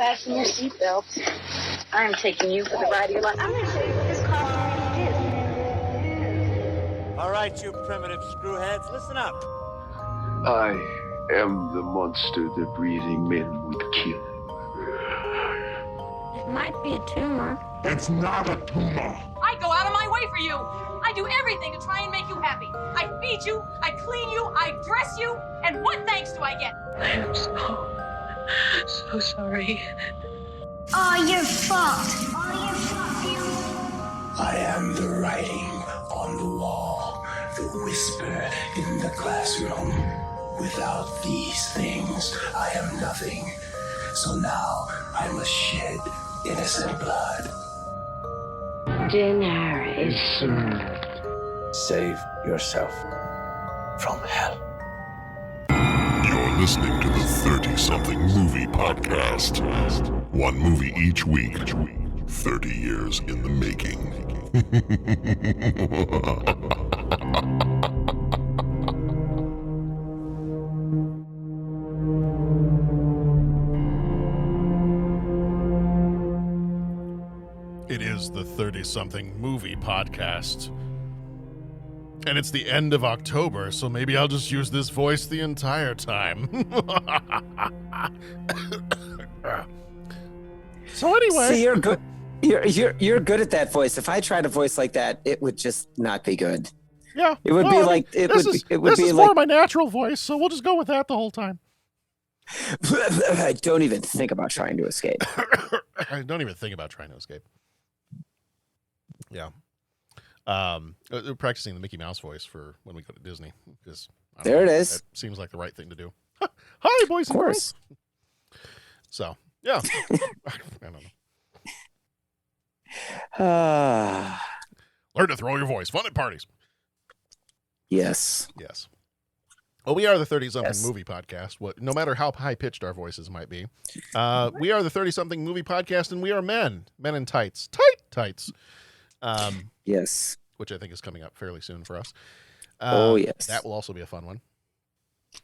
Fasten your seatbelts. I'm taking you for the ride of your life. I'm going to show you what this costume is. All right, you primitive screwheads, listen up. I am the monster that breathing men would kill. It might be a tumor. It's not a tumor. I go out of my way for you. I do everything to try and make you happy. I feed you, I clean you, I dress you, and what thanks do I get? I am so sorry. Oh, you're fucked. I am the writing on the wall, the whisper in the classroom. Without these things, I am nothing. So now I must shed innocent blood. Dinner is served. Save yourself from hell. You're listening to the 30-something movie podcast. One movie each week. 30 years in the making. It is the 30-something movie podcast. And it's the end of October, so maybe I'll just use this voice the entire time. So anyway, see, you're good. You're good at that voice. If I tried a voice like that, it would just not be good. Yeah, it would be like it would. This is more my natural voice, so we'll just go with that the whole time. Don't even think about trying to escape. I don't even think about trying to escape. Yeah. We're practicing the Mickey Mouse voice for when we go to Disney, because there it is. That seems like the right thing to do. Hi, boys and girls. So, yeah. I don't know. Learn to throw your voice. Fun at parties. Yes. Yes. Well, we are the 30-something movie podcast. No matter how high-pitched our voices might be. We are the 30-something movie podcast, and we are men. Men in tights. Tights. Yes. Which I think is coming up fairly soon for us. Oh, yes. That will also be a fun one.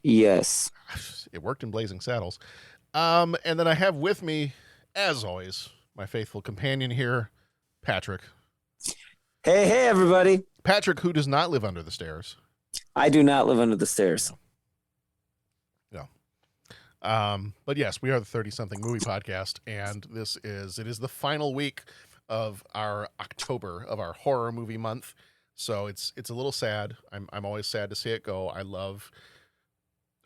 Yes. It worked in Blazing Saddles. And then I have with me, as always, my faithful companion here, Patrick. Hey, everybody. Patrick, who does not live under the stairs. I do not live under the stairs. No. But yes, we are the 30-something movie podcast, and it is the final week of our October, of our horror movie month. So it's a little sad. I'm always sad to see it go. I love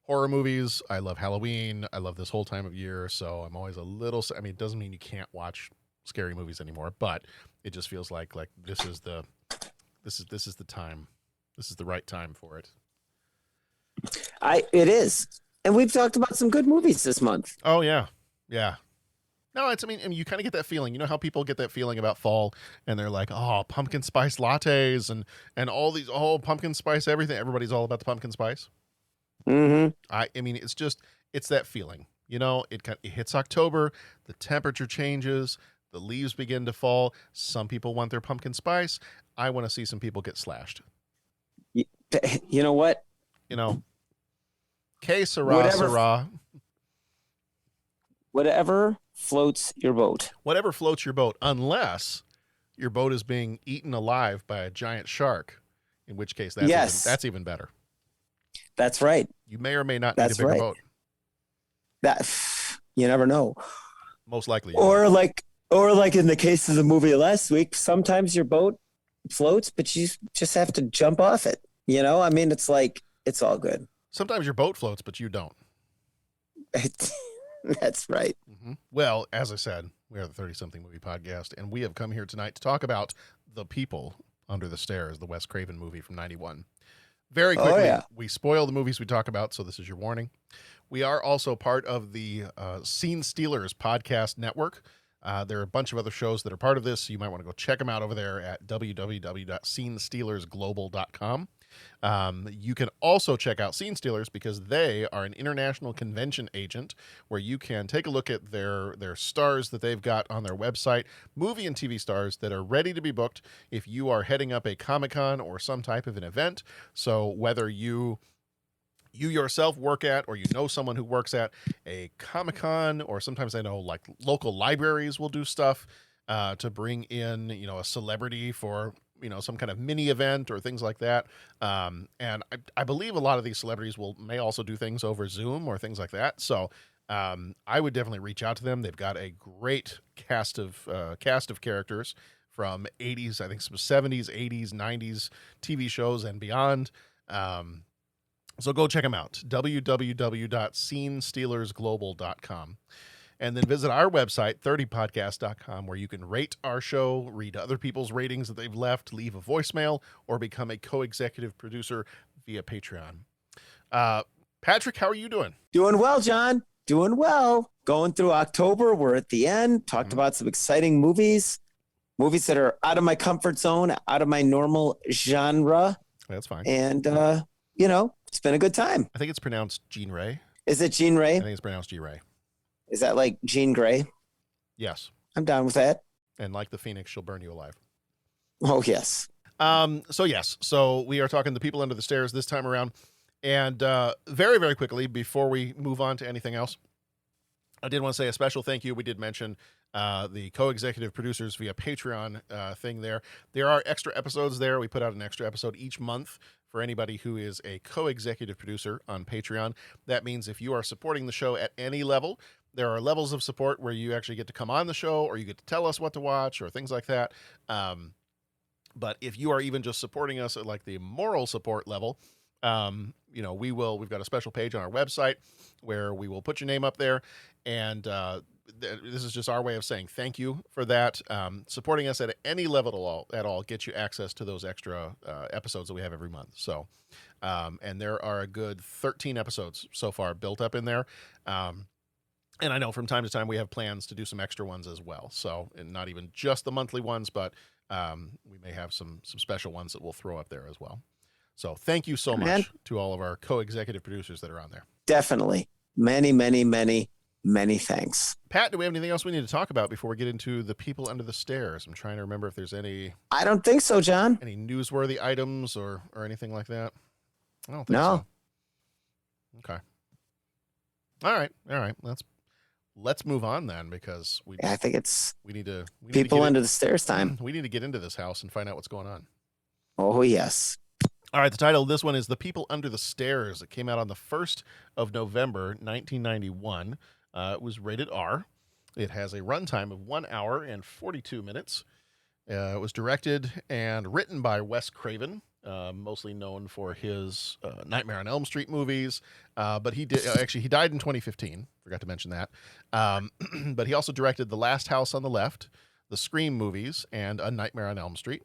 horror movies. I love Halloween. I love this whole time of year. So I'm always a little, I mean, it doesn't mean you can't watch scary movies anymore, but it just feels like this is the time. This is the right time for it. It is. And we've talked about some good movies this month. Oh yeah. Yeah. No, I mean, you kind of get that feeling. You know how people get that feeling about fall, and they're like, "Oh, pumpkin spice lattes and all these, pumpkin spice everything." Everybody's all about the pumpkin spice. Mm-hmm. I mean, it's that feeling. You know, it hits October, the temperature changes, the leaves begin to fall. Some people want their pumpkin spice. I want to see some people get slashed. You know what? You know, que sera, sera. Whatever floats your boat. Whatever floats your boat, unless your boat is being eaten alive by a giant shark, in which case that's even better. That's right. You may or may not need a bigger boat. That you never know. Most likely. Or like in the case of the movie last week, sometimes your boat floats, but you just have to jump off it. You know, I mean, it's like, it's all good. Sometimes your boat floats, but you don't. That's right. Mm-hmm. Well, as I said, we are the 30-something movie podcast, and we have come here tonight to talk about The People Under the Stairs, the Wes Craven movie from 91. Very quickly, we spoil the movies we talk about, so this is your warning. We are also part of the Scene Stealers podcast network. There are a bunch of other shows that are part of this, so you might want to go check them out over there at www.scenestealersglobal.com. You can also check out Scene Stealers because they are an international convention agent where you can take a look at their stars that they've got on their website, movie and TV stars that are ready to be booked if you are heading up a Comic-Con or some type of an event. So whether you you yourself work at, or you know someone who works at a Comic-Con, or sometimes I know like local libraries will do stuff to bring in, a celebrity for, some kind of mini event or things like that. And I believe a lot of these celebrities may also do things over Zoom or things like that. So I would definitely reach out to them. They've got a great cast of characters from 80s, I think some 70s, 80s, 90s TV shows and beyond. So go check them out, www.scenestealersglobal.com. And then visit our website, 30podcast.com, where you can rate our show, read other people's ratings that they've left, leave a voicemail, or become a co-executive producer via Patreon. Patrick, how are you doing? Doing well, John. Doing well. Going through October. We're at the end. Talked about some exciting movies that are out of my comfort zone, out of my normal genre. That's fine. And, it's been a good time. I think it's pronounced Jean Ray. Is it Jean Ray? I think it's pronounced G Ray. Is that like Jean Grey? Yes. I'm down with that. And like the Phoenix, she'll burn you alive. Oh, yes. So we are talking The People Under the Stairs this time around. And very, very quickly, before we move on to anything else, I did want to say a special thank you. We did mention the co-executive producers via Patreon thing there. There are extra episodes there. We put out an extra episode each month for anybody who is a co-executive producer on Patreon. That means if you are supporting the show at any level, there are levels of support where you actually get to come on the show, or you get to tell us what to watch or things like that. But if you are even just supporting us at like the moral support level, we've got a special page on our website where we will put your name up there. And this is just our way of saying thank you for that. Supporting us at any level at all gets you access to those extra episodes that we have every month. So, and there are a good 13 episodes so far built up in there. And I know from time to time we have plans to do some extra ones as well. So, and not even just the monthly ones, but we may have some special ones that we'll throw up there as well. So thank you so much to all of our co-executive producers that are on there. Definitely. Many, many, many, many thanks. Pat, do we have anything else we need to talk about before we get into The People Under the Stairs? I'm trying to remember if there's any... I don't think so, John. Any newsworthy items or anything like that? I don't think so. Okay. All right. Let's move on then, because I think it's we need to People Under the Stairs time. We need to get into this house and find out what's going on. Oh, yes. All right, the title of this one is The People Under the Stairs. It came out on the 1st of November, 1991. It was rated R. It has a runtime of 1 hour and 42 minutes. It was directed and written by Wes Craven, mostly known for his Nightmare on Elm Street movies. But he died in 2015. Forgot to mention that. But he also directed The Last House on the Left, the Scream movies, and A Nightmare on Elm Street.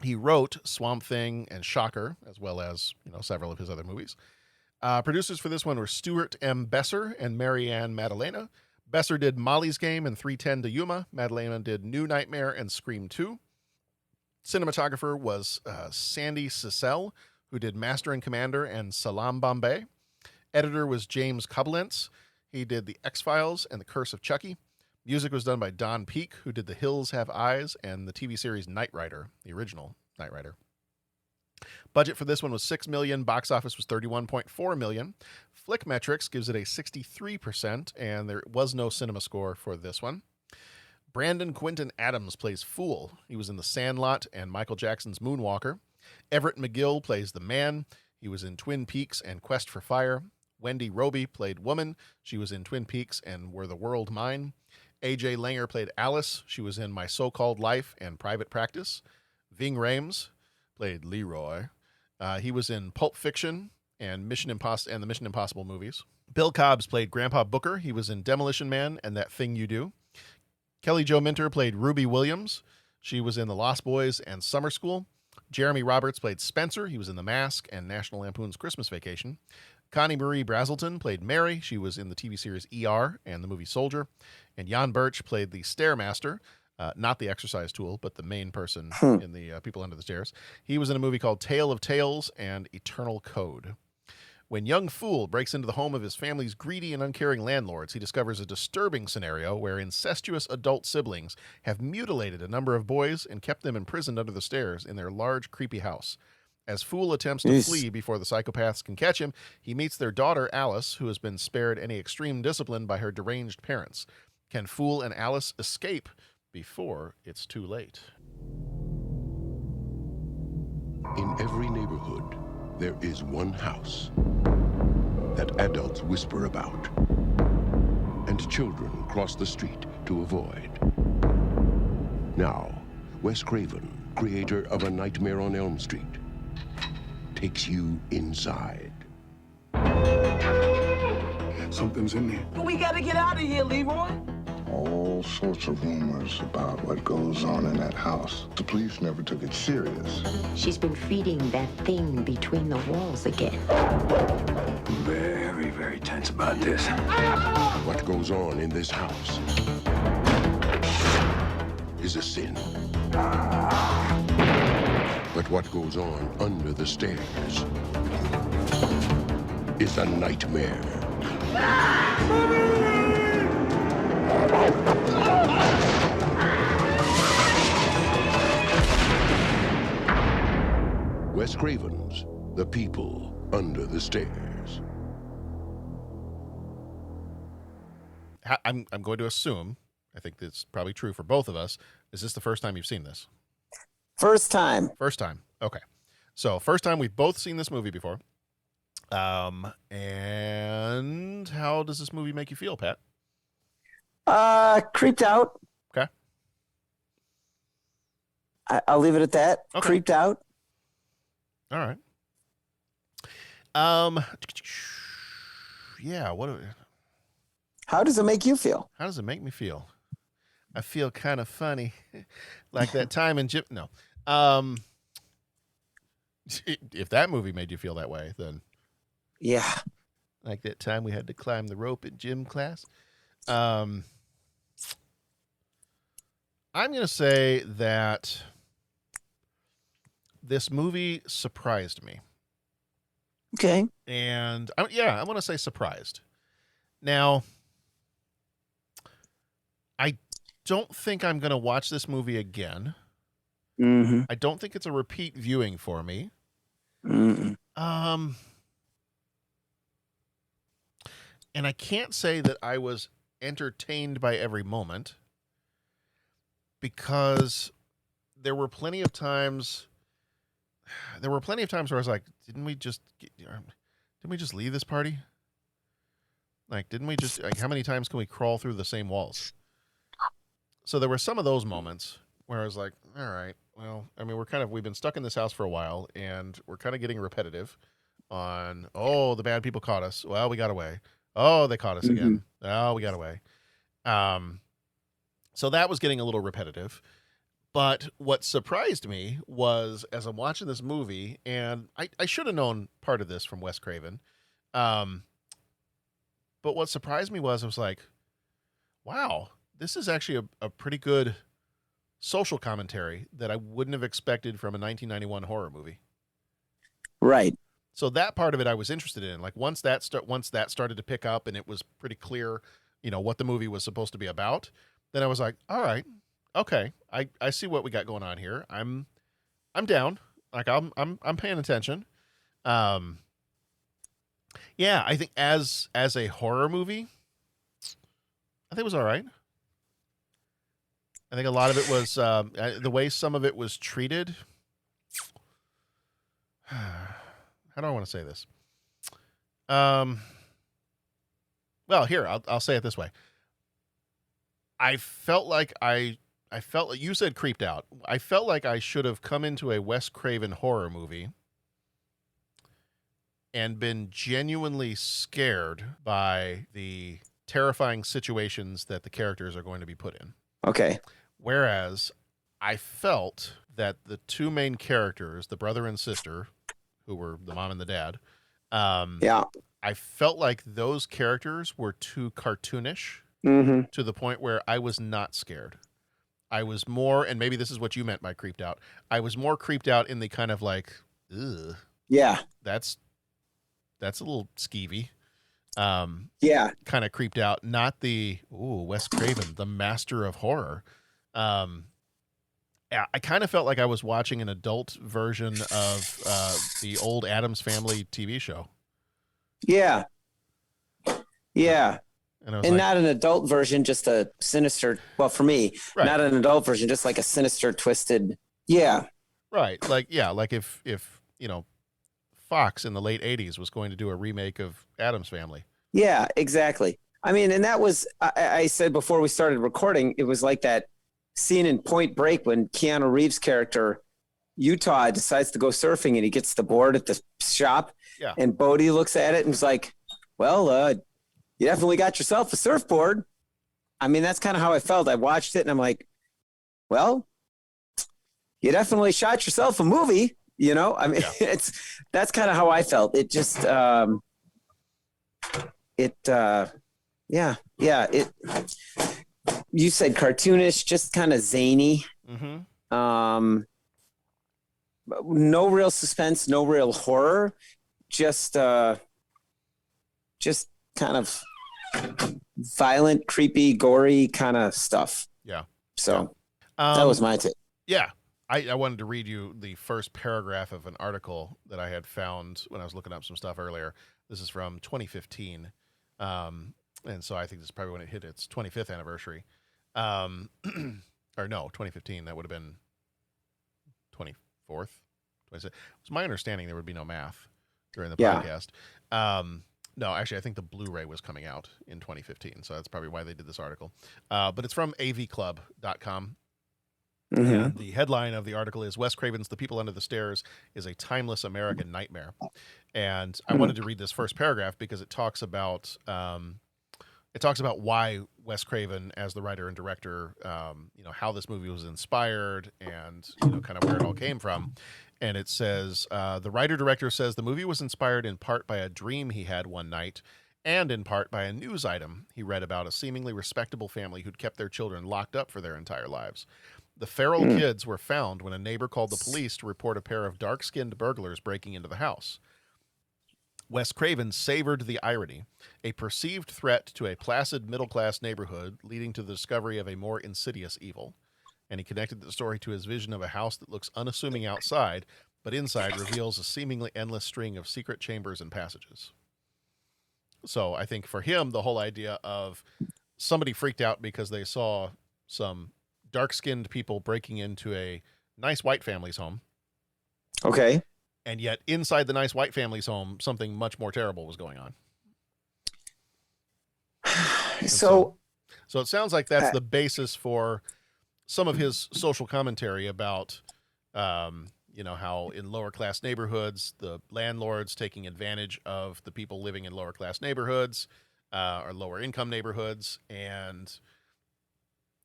He wrote Swamp Thing and Shocker, as well as several of his other movies. Producers for this one were Stuart M. Besser and Marianne Maddalena. Besser did Molly's Game and 3:10 to Yuma. Maddalena did New Nightmare and Scream 2. Cinematographer was Sandy Cecil, who did Master and Commander and Salam Bombay. Editor was James Koblenz. He did The X-Files and The Curse of Chucky. Music was done by Don Peake, who did The Hills Have Eyes and the TV series Knight Rider, the original Knight Rider. Budget for this one was $6 million. Box office was $31.4 million. Flickmetrics gives it a 63%, and there was no cinema score for this one. Brandon Quintin Adams plays Fool. He was in The Sandlot and Michael Jackson's Moonwalker. Everett McGill plays the Man. He was in Twin Peaks and Quest for Fire. Wendy Robie played Woman. She was in Twin Peaks and Were the World Mine. A.J. Langer played Alice. She was in My So-Called Life and Private Practice. Ving Rhames played Leroy. He was in Pulp Fiction and the Mission Impossible movies. Bill Cobbs played Grandpa Booker. He was in Demolition Man and That Thing You Do. Kelly Jo Minter played Ruby Williams. She was in The Lost Boys and Summer School. Jeremy Roberts played Spencer. He was in The Mask and National Lampoon's Christmas Vacation. Connie Marie Brazelton played Mary. She was in the TV series ER and the movie Soldier. And Jan Birch played the Stairmaster, not the exercise tool, but the main person in the People Under the Stairs. He was in a movie called Tale of Tales and Eternal Code. When young Fool breaks into the home of his family's greedy and uncaring landlords, he discovers a disturbing scenario where incestuous adult siblings have mutilated a number of boys and kept them imprisoned under the stairs in their large, creepy house. As Fool attempts to flee before the psychopaths can catch him, he meets their daughter, Alice, who has been spared any extreme discipline by her deranged parents. Can Fool and Alice escape before it's too late? In every neighborhood, there is one house that adults whisper about, and children cross the street to avoid. Now, Wes Craven, creator of A Nightmare on Elm Street, takes you inside. Something's in there. We gotta get out of here, Leroy. All sorts of rumors about what goes on in that house. The police never took it serious. She's been feeding that thing between the walls again. Very, very tense about this. What goes on in this house is a sin. But what goes on under the stairs is a nightmare. Wes Craven's The People Under the Stairs. I'm going to assume, I think that's probably true for both of us, is this the first time you've seen this? First time. First time. Okay. So first time we've both seen this movie before. And how does this movie make you feel, Pat? Creeped out. Okay. I'll leave it at that. Okay. Creeped out. All right. Yeah. How does it make you feel? How does it make me feel? I feel kind of funny, like that time in gym. No. If that movie made you feel that way, then yeah, like that time we had to climb the rope in gym class. I'm going to say that this movie surprised me. Okay. And I want to say surprised. Now, I don't think I'm going to watch this movie again. Mm-hmm. I don't think it's a repeat viewing for me. Mm-mm. And I can't say that I was entertained by every moment, because there were plenty of times where I was like, didn't we just leave this party? Like, didn't we just, like, how many times can we crawl through the same walls? So there were some of those moments where I was like, all right, well, I mean, we've been stuck in this house for a while, and we're kind of getting repetitive on, oh, the bad people caught us. Well, we got away. Oh, they caught us again. Oh, we got away. So that was getting a little repetitive. But what surprised me was, as I'm watching this movie, and I should have known part of this from Wes Craven, but what surprised me was, I was like, wow, this is actually a pretty good social commentary that I wouldn't have expected from a 1991 horror movie. Right. So that part of it I was interested in. Like, once that started to pick up and it was pretty clear, what the movie was supposed to be about, then I was like, all right, okay, I see what we got going on here. I'm down. Like, I'm paying attention. Yeah, I think as a horror movie, I think it was all right. I think a lot of it was the way some of it was treated. How do I want to say this? Well, here, I'll say it this way. I felt like you said creeped out. I felt like I should have come into a Wes Craven horror movie and been genuinely scared by the terrifying situations that the characters are going to be put in. Okay. Whereas I felt that the two main characters, the brother and sister, who were the mom and the dad, yeah, I felt like those characters were too cartoonish to the point where I was not scared. I was more, and maybe this is what you meant by creeped out, I was more creeped out in the kind of like, ugh. Yeah. That's a little skeevy. Yeah. Kind of creeped out, not the, Wes Craven, the master of horror. Yeah, I kind of felt like I was watching an adult version of the old Addams Family TV show. Yeah. Yeah. And I was And like, not an adult version, just a sinister, well, for me, Right. not an adult version, just like a sinister, twisted. Yeah. right. Like, yeah, like if, Fox in the late 80s was going to do a remake of Addams Family. Yeah, exactly. I mean, and that was, I said before we started recording, it was like that scene in Point Break when Keanu Reeves' character, Utah, decides to go surfing and he gets the board at the shop. Yeah. And Bodie looks at it and was like, well, you definitely got yourself a surfboard. I mean, that's kind of how I felt. I watched it and I'm like, well, you definitely shot yourself a movie, you know? I mean, Yeah. that's kind of how I felt. It just, you said cartoonish, just kind of zany. Mm-hmm. No real suspense, no real horror, just kind of violent, creepy, gory kind of stuff. Yeah. So that was my take. Yeah. I wanted to read you the first paragraph of an article that I had found when I was looking up some stuff earlier. This is from 2015. And so I think this is probably when it hit its 25th anniversary. Or no, 2015. That would have been 24th. 26th. It's my understanding there would be no math during the podcast. No, actually, I think the Blu-ray was coming out in 2015. So that's probably why they did this article. But it's from avclub.com. Mm-hmm. And the headline of the article is Wes Craven's The People Under the Stairs is a timeless American nightmare. And I wanted to read this first paragraph because it talks about why Wes Craven, as the writer and director, how this movie was inspired and, kind of where it all came from. And it says, the writer-director says the movie was inspired in part by a dream he had one night and in part by a news item he read about a seemingly respectable family who'd kept their children locked up for their entire lives. The feral kids were found when a neighbor called the police to report a pair of dark-skinned burglars breaking into the house. Wes Craven savored the irony, a perceived threat to a placid middle-class neighborhood leading to the discovery of a more insidious evil. And he connected the story to his vision of a house that looks unassuming outside, but inside reveals a seemingly endless string of secret chambers and passages. So I think for him, the whole idea of somebody freaked out because they saw some dark-skinned people breaking into a nice white family's home. Okay. And yet inside the nice white family's home, something much more terrible was going on. So it sounds like that's the basis for some of his social commentary about, how in lower class neighborhoods, the landlords taking advantage of the people living in lower class neighborhoods, or lower income neighborhoods, and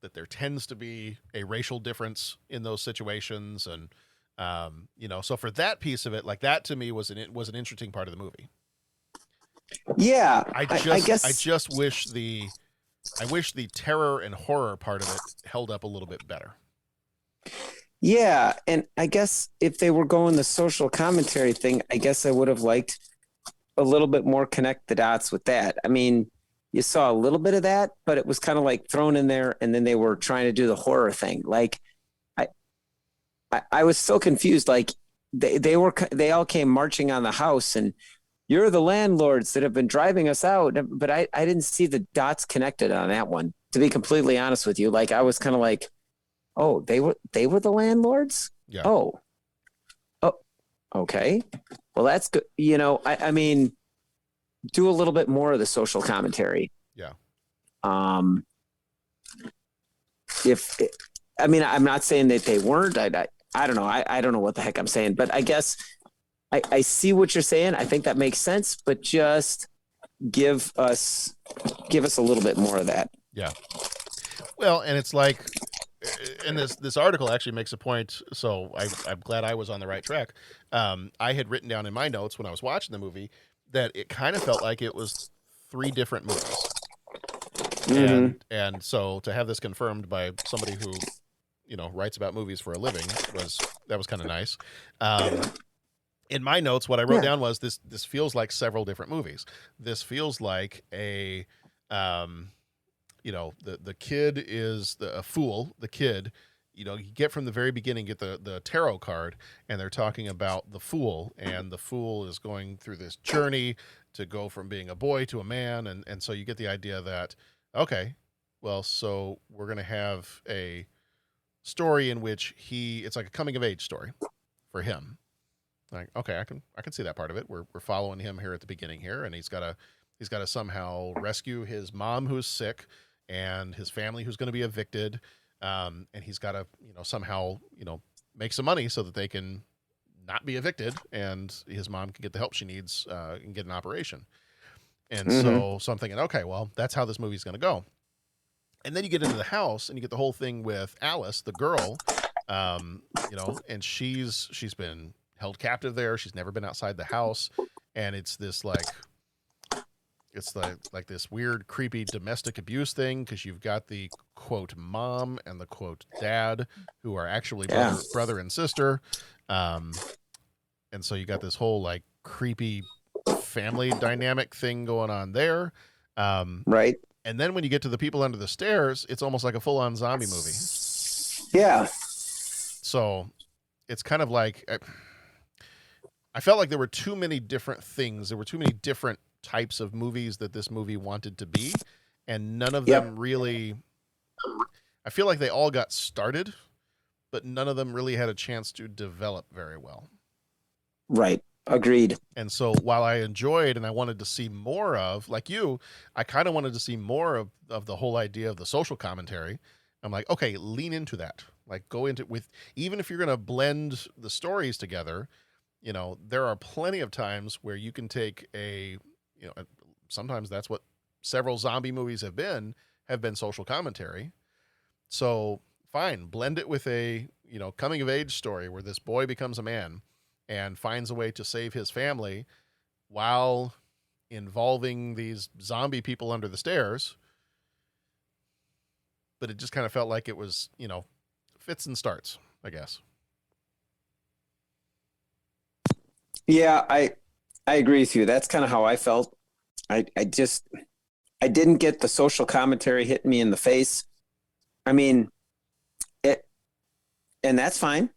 that there tends to be a racial difference in those situations. And, so for that piece of it, like that to me was an interesting part of the movie. Yeah. I just wish the terror and horror part of it held up a little bit better. Yeah. And I guess if they were going the social commentary thing, I guess I would have liked a little bit more connect the dots with that. I mean, you saw a little bit of that, but it was kind of like thrown in there, and then they were trying to do the horror thing. Like, I was so confused. Like, they all came marching on the house, and you're the landlords that have been driving us out. But I didn't see the dots connected on that one, to be completely honest with you. Like, I was kind of like, oh, they were the landlords. Yeah. Oh, okay. Well, that's good. I mean, do a little bit more of the social commentary. Yeah. I'm not saying that they weren't. I don't know. I don't know what the heck I'm saying, but I guess I see what you're saying. I think that makes sense, but just give us a little bit more of that. Yeah. Well, and it's like, and this article actually makes a point. So I'm glad I was on the right track. I had written down in my notes when I was watching the movie that it kind of felt like it was 3 different movies. Mm-hmm. And so to have this confirmed by somebody who, writes about movies for a living was kind of nice. In my notes, what I wrote down was this feels like several different movies. This feels like the kid is a fool. The kid you get from the very beginning, get the tarot card, and they're talking about the fool, and the fool is going through this journey to go from being a boy to a man. And so you get the idea that, okay, well, so we're going to have a story in which it's like a coming of age story for him. Like, okay, I can see that part of it. We're following him here at the beginning here, and he's got to somehow rescue his mom who's sick and his family who's going to be evicted. And he's got to, somehow, make some money so that they can not be evicted and his mom can get the help she needs and get an operation. And so I'm thinking, okay, well, that's how this movie's going to go. And then you get into the house and you get the whole thing with Alice, the girl, and she's been held captive there. She's never been outside the house. And it's this like this weird, creepy domestic abuse thing, because you've got the quote mom and the quote dad who are actually brother and sister. And so you got this whole like creepy family dynamic thing going on there. Right. And then when you get to the people under the stairs, it's almost like a full-on zombie movie. Yeah. So it's kind of like, I felt like there were too many different things. There were too many different types of movies that this movie wanted to be, and none of them really, I feel like they all got started, but none of them really had a chance to develop very well. Right. Agreed. And so while I enjoyed and I wanted to see more of, like you, I kind of wanted to see more of the whole idea of the social commentary. I'm like, okay, lean into that. Like, go into with, even if you're going to blend the stories together, there are plenty of times where you can take sometimes that's what several zombie movies have been social commentary. So fine, blend it with a, coming of age story where this boy becomes a man and finds a way to save his family while involving these zombie people under the stairs. But it just kind of felt like it was, fits and starts, I guess. Yeah, I agree with you. That's kind of how I felt. I didn't get the social commentary hitting me in the face. I mean, and that's fine.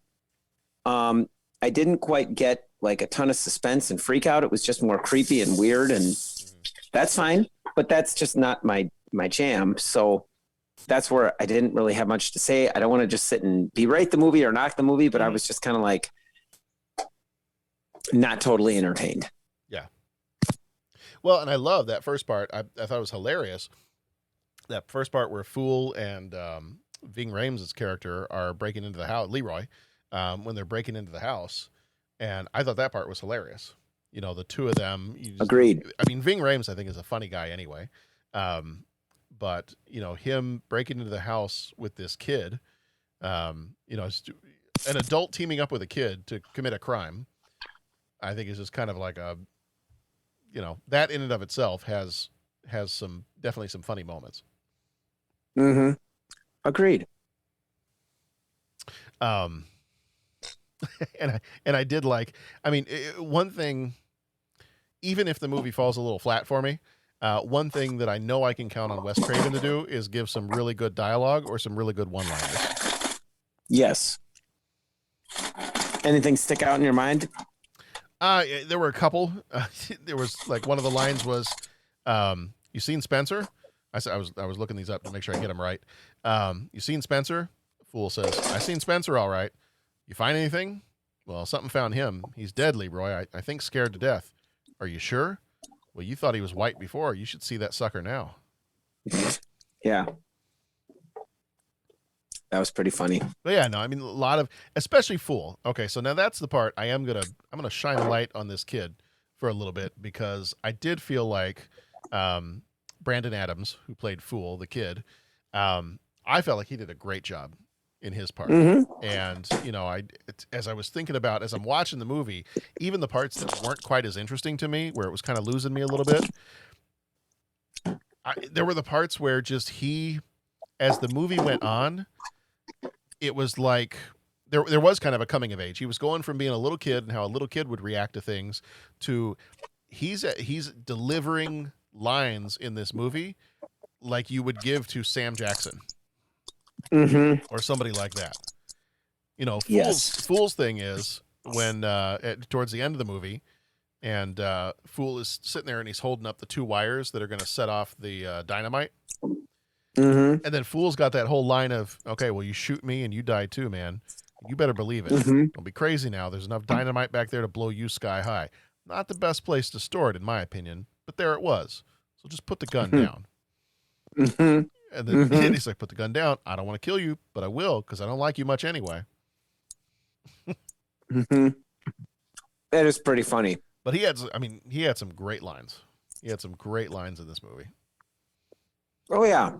I didn't quite get like a ton of suspense and freak out. It was just more creepy and weird, and that's fine. But that's just not my jam. So that's where I didn't really have much to say. I don't want to just sit and berate the movie or knock the movie, but I was just kind of like not totally entertained. Yeah. Well, and I love that first part. I thought it was hilarious. That first part where Fool and Ving Rhames' character are breaking into the house, Leroy, when they're breaking into the house. And I thought that part was hilarious. The two of them. Agreed. I mean, Ving Rhames, I think, is a funny guy anyway. But, him breaking into the house with this kid, an adult teaming up with a kid to commit a crime, I think is just kind of like a, that in and of itself has definitely some funny moments. Mm-hmm. Agreed. And I did like, one thing, even if the movie falls a little flat for me, one thing that I know I can count on Wes Craven to do is give some really good dialogue or some really good one-liners. Yes. Anything stick out in your mind? There were a couple. There was like one of the lines was, "You seen Spencer?" I was looking these up to make sure I get them right. "You seen Spencer?" Fool says, "I seen Spencer, all right. You find anything?" "Well, something found him. He's dead, Leroy. I think scared to death." "Are you sure?" "Well, you thought he was white before. You should see that sucker now." Yeah. That was pretty funny. But yeah, no, a lot of, especially Fool. Okay, so now that's the part I'm gonna shine a light on this kid for a little bit, because I did feel like Brandon Adams, who played Fool, the kid, I felt like he did a great job in his part. Mm-hmm. And as I was thinking about, as I'm watching the movie, even the parts that weren't quite as interesting to me, where it was kind of losing me a little bit, there were the parts where just as the movie went on, it was like there was kind of a coming of age. He was going from being a little kid and how a little kid would react to things to he's delivering lines in this movie like you would give to Sam Jackson. or somebody like that. You know, Yes. Fool's thing is when towards the end of the movie, and Fool is sitting there and he's holding up the 2 wires that are going to set off the dynamite. And then Fool's got that whole line of, okay, well, you shoot me and you die too, man. You better believe it. Don't be crazy now. There's enough dynamite back there to blow you sky high. Not the best place to store it, in my opinion, but there it was. So just put the gun down. And then he's like, put the gun down. I don't want to kill you, but I will because I don't like you much anyway. That is pretty funny. But he had some great lines. He had some great lines in this movie. Oh yeah.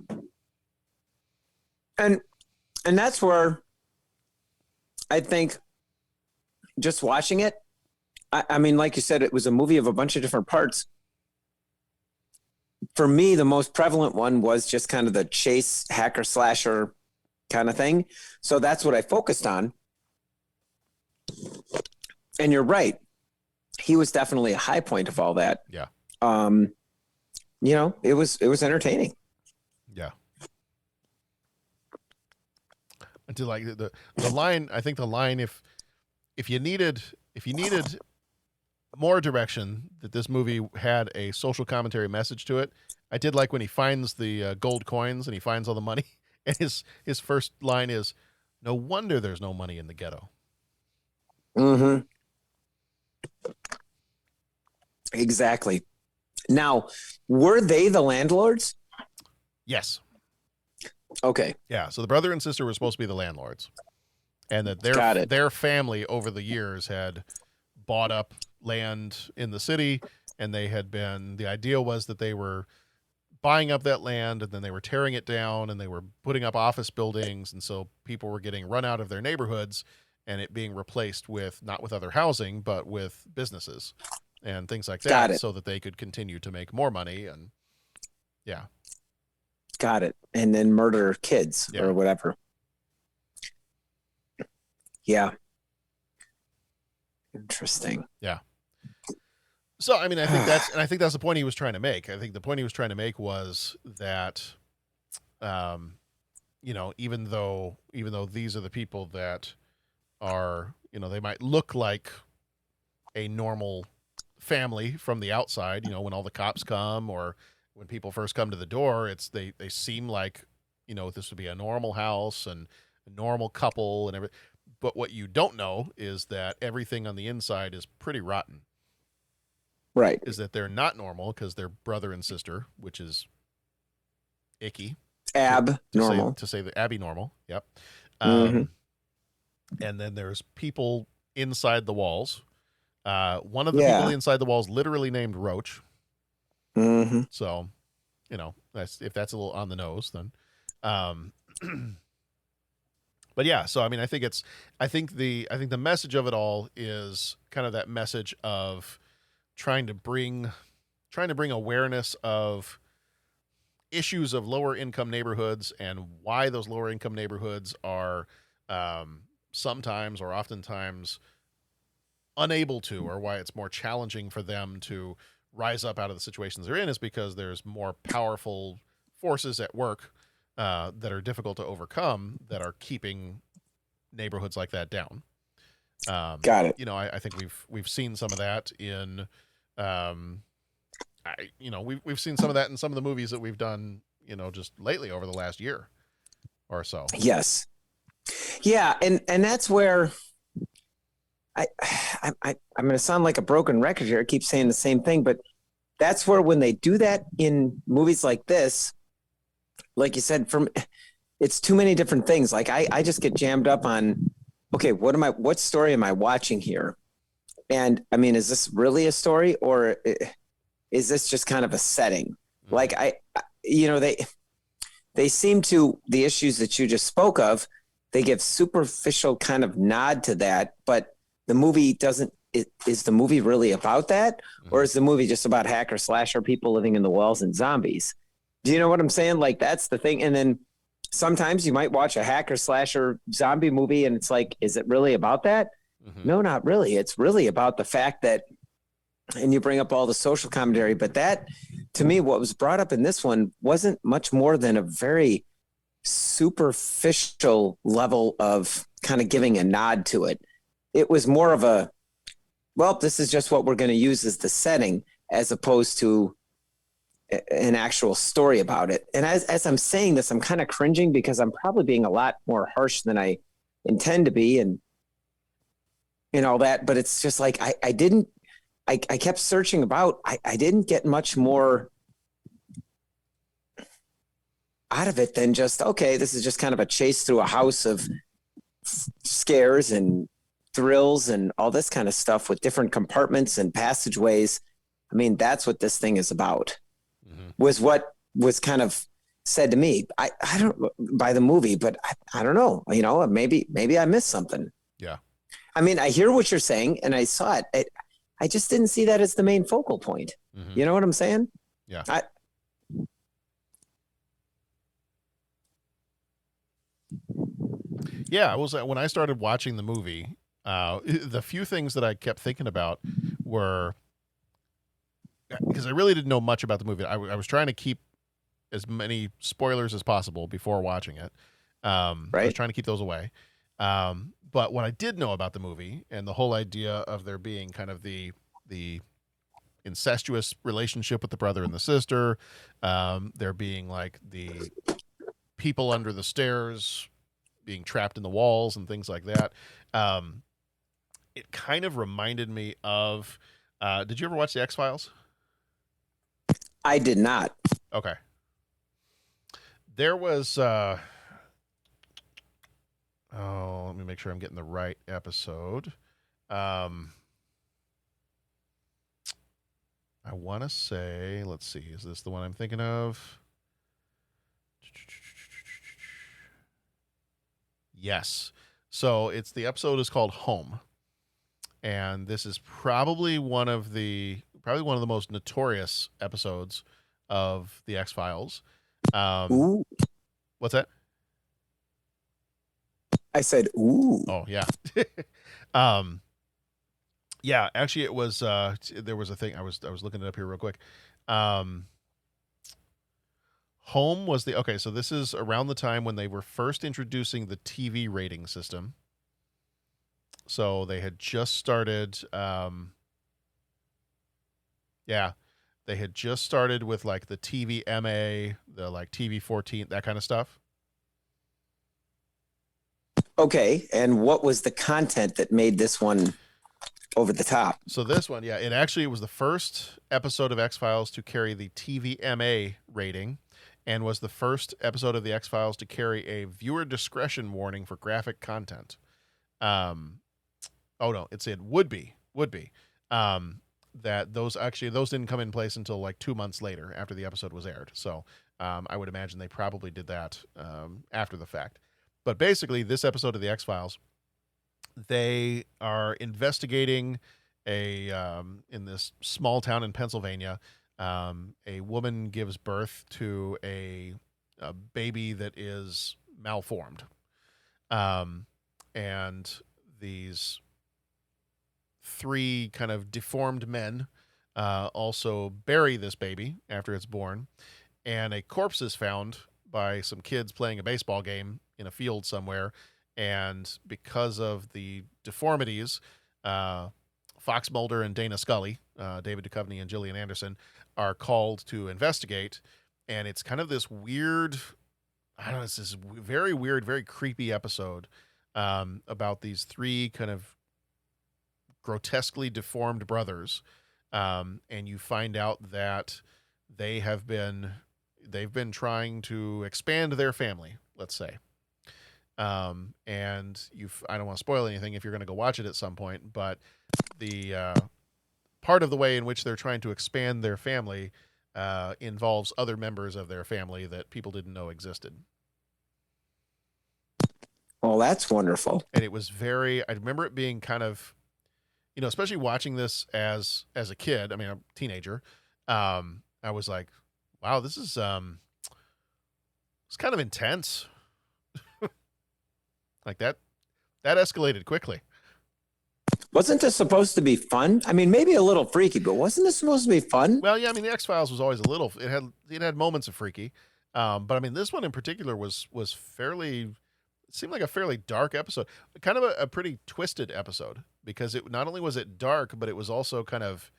And that's where I think just watching it, I mean, like you said, it was a movie of a bunch of different parts. For me, the most prevalent one was just kind of the chase hacker slasher kind of thing. So that's what I focused on. And you're right. He was definitely a high point of all that. Yeah. You know, it was entertaining. Yeah. Until like the line, I think the line, if you needed more direction, that this movie had a social commentary message to it. I did like when he finds the gold coins and he finds all the money, and his first line is, "No wonder there's no money in the ghetto." Exactly. Now, were they the landlords? Yes. Okay. Yeah. So the brother and sister were supposed to be the landlords, and that their family over the years had bought up land in the city, and the idea was that they were buying up that land and then they were tearing it down and they were putting up office buildings, and so people were getting run out of their neighborhoods and it being replaced with not with other housing but with businesses and things like that, so that they could continue to make more money. And yeah. Got it. And then murder kids or whatever. Yeah. Interesting. Yeah. So, I mean, I think that's the point he was trying to make. I think the point he was trying to make was that, you know, even though these are the people that are, you know, they might look like a normal family from the outside, you know, when all the cops come or when people first come to the door, they seem like, you know, this would be a normal house and a normal couple and everything. But what you don't know is that everything on the inside is pretty rotten. Right. Is that they're not normal because they're brother and sister, which is icky. Normal. To say the Abby normal. Yep. And then there's people inside the walls. One of the people inside the walls literally named Roach. So, you know, if that's a little on the nose, then. But yeah, so I mean, I think the message of it all is kind of that message of trying to bring awareness of issues of lower income neighborhoods and why those lower income neighborhoods are sometimes or oftentimes unable to, or why it's more challenging for them to rise up out of the situations they're in, is because there's more powerful forces at work that are difficult to overcome that are keeping neighborhoods like that down. Got it. You know, I think we've seen some of that in, we've seen some of that in some of the movies that we've done, you know, just lately over the last year or so. Yes. Yeah. And that's where I'm going to sound like a broken record here. I keep saying the same thing, but that's where when they do that in movies like this, like you said, it's too many different things. Like I just get jammed up on, okay, what story am I watching here? And I mean, is this really a story or is this just kind of a setting? Like they seem to, the issues that you just spoke of, they give superficial kind of nod to that, but the movie doesn't. Is the movie really about that? Or is the movie just about hacker slasher people living in the walls and zombies? Do you know what I'm saying? Like, that's the thing. And then sometimes you might watch a hacker slasher zombie movie and it's like, is it really about that? No, not really. It's really about the fact that, and you bring up all the social commentary, but that, to me, what was brought up in this one wasn't much more than a very superficial level of kind of giving a nod to it. It was more of a, well, this is just what we're going to use as the setting, as opposed to an actual story about it. And as I'm saying this, I'm kind of cringing because I'm probably being a lot more harsh than I intend to be and all that. But it's just like, I kept searching about, I didn't get much more out of it than just, okay, this is just kind of a chase through a house of scares and thrills and all this kind of stuff with different compartments and passageways. I mean, that's what this thing is about, was what was kind of said to me. I don't, by the movie, but I don't know, maybe I missed something. Yeah. I mean, I hear what you're saying and I saw it. I just didn't see that as the main focal point. Mm-hmm. You know what I'm saying? Yeah. Yeah, it was when I started watching the movie, the few things that I kept thinking about were, because I really didn't know much about the movie. I was trying to keep as many spoilers as possible before watching it. I was trying to keep those away. But what I did know about the movie and the whole idea of there being kind of the incestuous relationship with the brother and the sister, there being like the people under the stairs being trapped in the walls and things like that. It kind of reminded me of, did you ever watch the X-Files? I did not. Okay. There was, let me make sure I'm getting the right episode. I want to say, let's see, is this the one I'm thinking of? Yes. So the episode is called Home. And this is probably one of the most notorious episodes of the X-Files. Ooh. What's that? I said, ooh. Oh, yeah. Yeah, actually it was, there was a thing, I was looking it up here real quick. Home was okay, so this is around the time when they were first introducing the TV rating system. So they had just started, they had just started with like the TV MA, the like TV 14, that kind of stuff. Okay, and what was the content that made this one over the top? So this one, yeah, it was the first episode of X-Files to carry the TV MA rating, and was the first episode of the X-Files to carry a viewer discretion warning for graphic content. It said would be. That those didn't come in place until like 2 months later after the episode was aired. So I would imagine they probably did that after the fact. But basically, this episode of the X-Files, they are investigating in this small town in Pennsylvania. A woman gives birth to a baby that is malformed. And these 3 kind of deformed men also bury this baby after it's born. And a corpse is found by some kids playing a baseball game in a field somewhere. And because of the deformities, Fox Mulder and Dana Scully, David Duchovny and Gillian Anderson, are called to investigate. And it's kind of this weird, it's this very weird, very creepy episode about these 3 kind of grotesquely deformed brothers. And you find out that they've been trying to expand their family, let's say. And I don't want to spoil anything if you're going to go watch it at some point, but the part of the way in which they're trying to expand their family involves other members of their family that people didn't know existed. Oh, that's wonderful. And it was I remember it being kind of, especially watching this as a kid, I mean, a teenager, I was like, wow, this is, it's kind of intense. Like that escalated quickly. Wasn't this supposed to be fun? I mean, maybe a little freaky, but wasn't this supposed to be fun? Well, yeah, I mean, the X-Files was always it had moments of freaky. But I mean, this one in particular was fairly, it seemed like a fairly dark episode, kind of a pretty twisted episode, because it not only was it dark, but it was also kind of,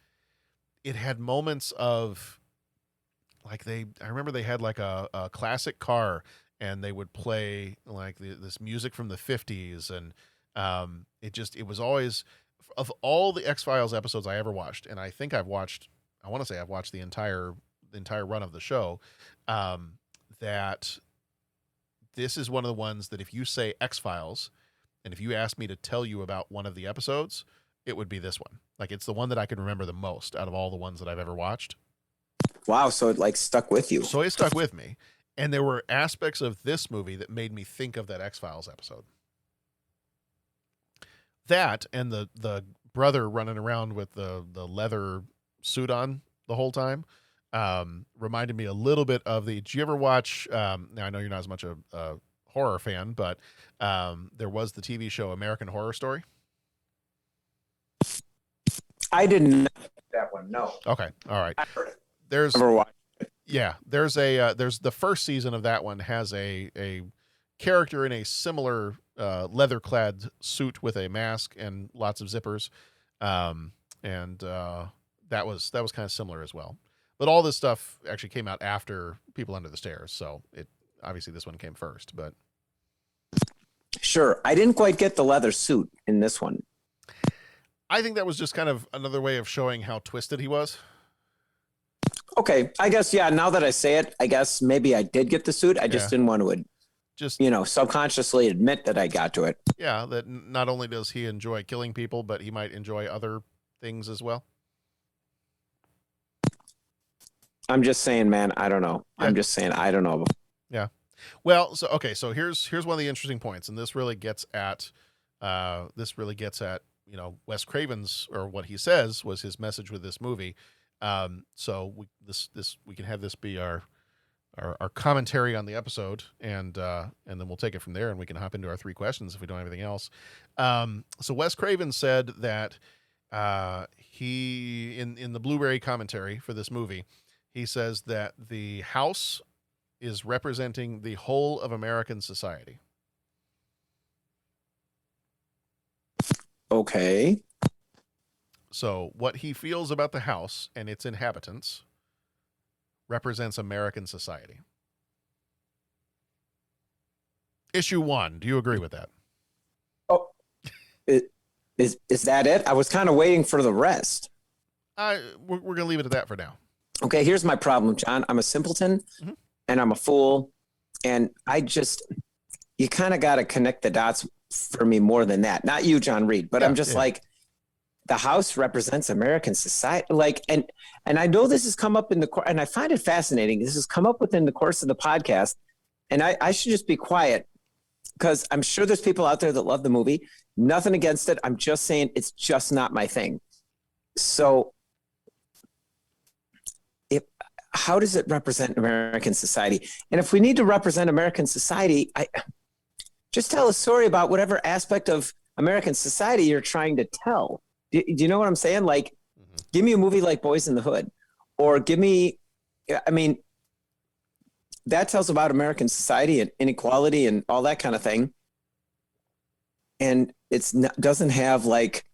it had moments of like I remember they had like a classic car, and they would play like this music from the 50s, and it was always, of all the X-Files episodes I ever watched, and I think I want to say I've watched the entire run of the show, that this is one of the ones that if you say X-Files, and if you ask me to tell you about one of the episodes, it would be this one. Like, it's the one that I can remember the most out of all the ones that I've ever watched. Wow, so it like stuck with you. So it stuck with me. And there were aspects of this movie that made me think of that X-Files episode. That and the brother running around with the leather suit on the whole time reminded me a little bit of did you ever watch, now I know you're not as much a horror fan, but there was the TV show American Horror Story. I didn't know that one, no. Okay, all right. I heard it. Never watched it. Yeah, there's the first season of that one has a character in a similar leather-clad suit with a mask and lots of zippers, and that was kind of similar as well. But all this stuff actually came out after People Under the Stairs, so it obviously this one came first. But sure, I didn't quite get the leather suit in this one. I think that was just kind of another way of showing how twisted he was. Okay, I guess, yeah, now that I say it, I guess maybe I did get the suit. I just didn't want to subconsciously admit that I got to it. Yeah, that not only does he enjoy killing people, but he might enjoy other things as well. I'm just saying, man, I don't know. Yeah. I'm just saying, I don't know. Yeah. Well, so here's one of the interesting points, and this really gets at Wes Craven's, or what he says was his message with this movie. So we can have this be our commentary on the episode, and then we'll take it from there, and we can hop into our 3 questions if we don't have anything else. So Wes Craven said that he in the Blu-ray commentary for this movie, he says that the house is representing the whole of American society. Okay. So what he feels about the house and its inhabitants represents American society. Issue 1. Do you agree with that? Oh, is that it? I was kind of waiting for the rest. We're going to leave it at that for now. Okay, here's my problem, John. I'm a simpleton, and I'm a fool, and you kind of got to connect the dots for me more than that. Not you, John Reed, but I'm just like, the house represents American society. Like, and I know this has come up and I find it fascinating. This has come up within the course of the podcast, and I should just be quiet because I'm sure there's people out there that love the movie. Nothing against it. I'm just saying it's just not my thing. So how does it represent American society? And if we need to represent American society, just tell a story about whatever aspect of American society you're trying to tell. Do you know what I'm saying? Like, give me a movie like Boys in the Hood, or that tells about American society and inequality and all that kind of thing. And doesn't have like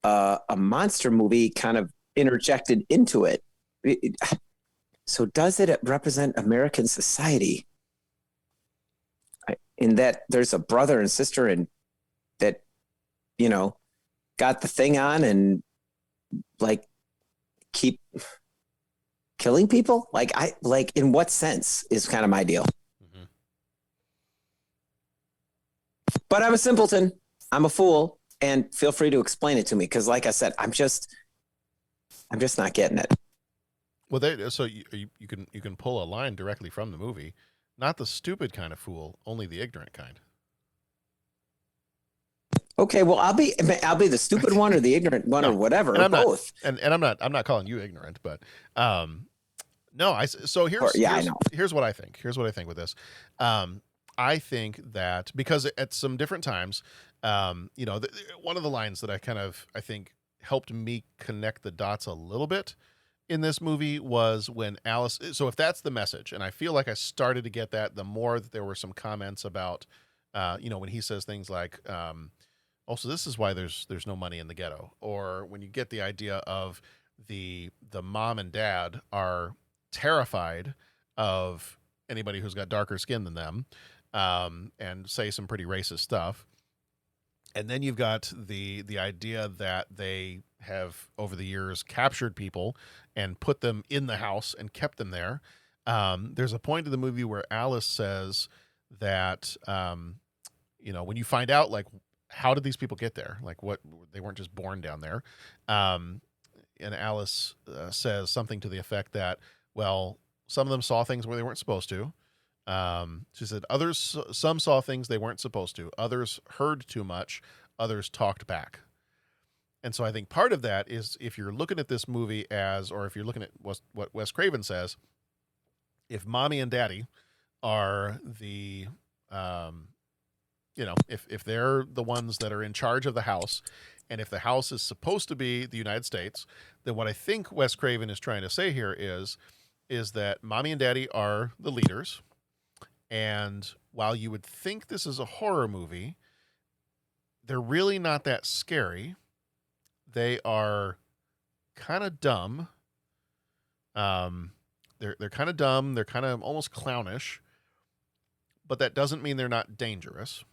a monster movie kind of interjected into it. So does it represent American society? In that there's a brother and sister and that, got the thing on and like keep killing people? Like in what sense is kind of my deal. Mm-hmm. But I'm a simpleton. I'm a fool. And feel free to explain it to me. Cause like I said, I'm just not getting it. Well, so you can pull a line directly from the movie. Not the stupid kind of fool, only the ignorant kind. Okay, well, I'll be the stupid one or the ignorant one, or whatever, or both. And I'm not calling you ignorant, but no. Here's what I think. Here's what I think with this. I think that because at some different times, one of the lines that I think helped me connect the dots a little bit in this movie was when Alice. So if that's the message, and I feel like I started to get that the more that there were some comments about, when he says things like, also this is why there's no money in the ghetto, or when you get the idea of the mom and dad are terrified of anybody who's got darker skin than them, and say some pretty racist stuff. And then you've got the idea that they have over the years captured people and put them in the house and kept them there. There's a point in the movie where Alice says that, when you find out, like, how did these people get there? Like, what, they weren't just born down there. And Alice says something to the effect that, well, some of them saw things where they weren't supposed to. She said some saw things they weren't supposed to. Others heard too much. Others talked back. And so I think part of that is, if you're looking at this movie or if you're looking at what Wes Craven says, if mommy and daddy are the, if they're the ones that are in charge of the house, and if the house is supposed to be the United States, then what I think Wes Craven is trying to say here is that mommy and daddy are the leaders. And while you would think this is a horror movie, they're really not that scary. They are kind of dumb. They're kind of dumb. They're kind of almost clownish, but that doesn't mean they're not dangerous.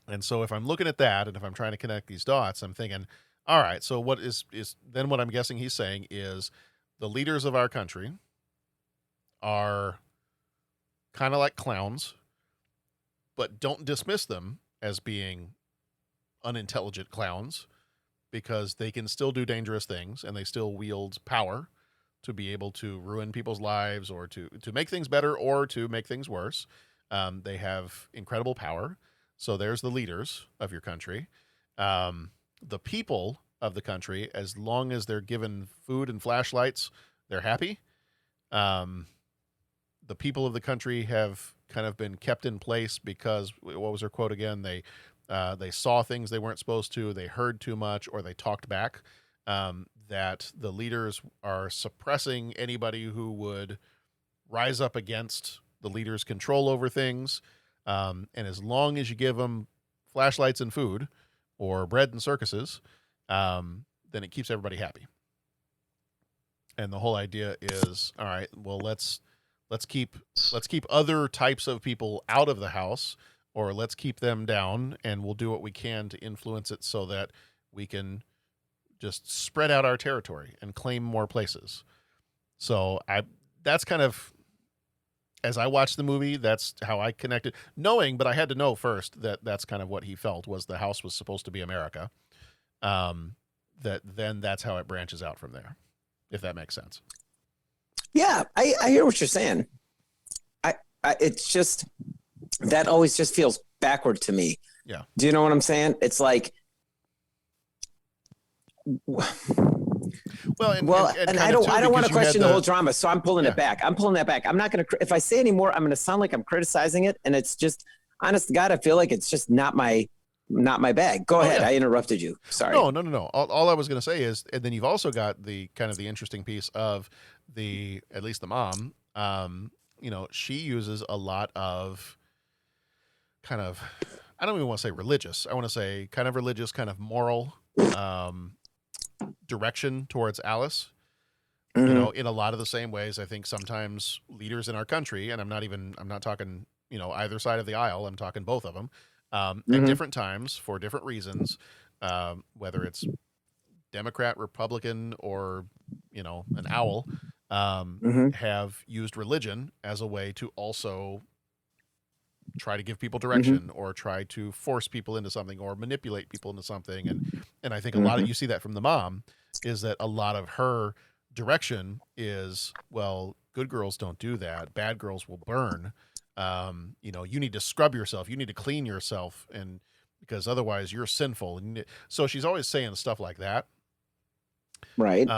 And so if I'm looking at that, and if I'm trying to connect these dots, I'm thinking, all right, so what is then what I'm guessing he's saying is the leaders of our country are kind of like clowns, but don't dismiss them as being unintelligent clowns, because they can still do dangerous things and they still wield power to be able to ruin people's lives, or to make things better or to make things worse. They have incredible power. So there's the leaders of your country. The people of the country, as long as they're given food and flashlights, they're happy. The people of the country have kind of been kept in place because, what was her quote again? They saw things they weren't supposed to, they heard too much, or they talked back. That the leaders are suppressing anybody who would rise up against the leaders' control over things. And as long as you give them flashlights and food, or bread and circuses, then it keeps everybody happy. And the whole idea is, all right, well, let's keep other types of people out of the house, or let's keep them down, and we'll do what we can to influence it so that we can just spread out our territory and claim more places. So that's kind of, as I watched the movie, that's how I connected, knowing, but I had to know first that that's kind of what he felt, was the house was supposed to be America. That's how it branches out from there, if that makes sense. Yeah, I hear what you're saying. It's just, that always just feels backward to me. Yeah. Do you know what I'm saying? It's like, well, and I don't want to question the whole drama, so I'm pulling it back. I'm pulling that back. I'm not going to, if I say any more, I'm going to sound like I'm criticizing it, and it's just, honest to God, I feel like it's just not my bag. Go ahead. Yeah. I interrupted you. Sorry. No. All I was going to say is, and then you've also got the kind of the interesting piece of at least the mom, she uses a lot of kind of, I don't even want to say religious. I want to say kind of religious, kind of moral, direction towards Alice. Mm-hmm. In a lot of the same ways, I think sometimes leaders in our country, and I'm not talking, either side of the aisle, I'm talking both of them, at different times for different reasons, whether it's Democrat, Republican, or, an owl, have used religion as a way to also try to give people direction, or try to force people into something, or manipulate people into something. And I think a lot of, you see that from the mom, is that a lot of her direction is, well, good girls don't do that. Bad girls will burn. You need to scrub yourself. You need to clean yourself, and because otherwise you're sinful. And so she's always saying stuff like that. Right.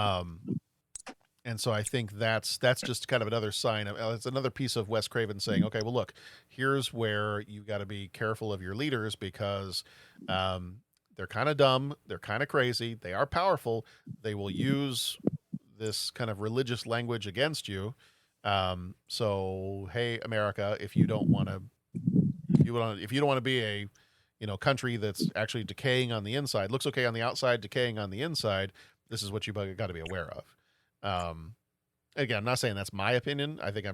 And so I think that's just kind of another sign of, it's another piece of Wes Craven saying, okay, well, look, here's where you got to be careful of your leaders, because they're kind of dumb. They're kind of crazy. They are powerful. They will use this kind of religious language against you. So, hey, America, if you don't want to, if you don't want to be a, country that's actually decaying on the inside, looks okay on the outside, decaying on the inside, this is what you got to be aware of. Again, I'm not saying that's my opinion. I think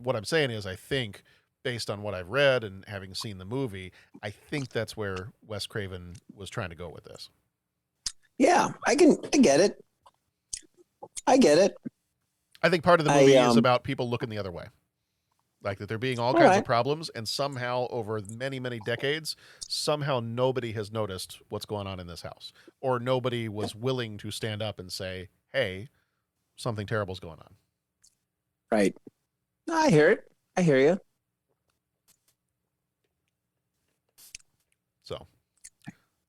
what I'm saying is I think based on what I've read and having seen the movie, I think that's where Wes Craven was trying to go with this. Yeah, I get it. I get it. I think part of the movie is about people looking the other way. Like that there being all kinds of problems, and somehow over many, many decades, somehow nobody has noticed what's going on in this house. Or nobody was willing to stand up and say, hey, something terrible's going on. Right. I hear it. I hear you. So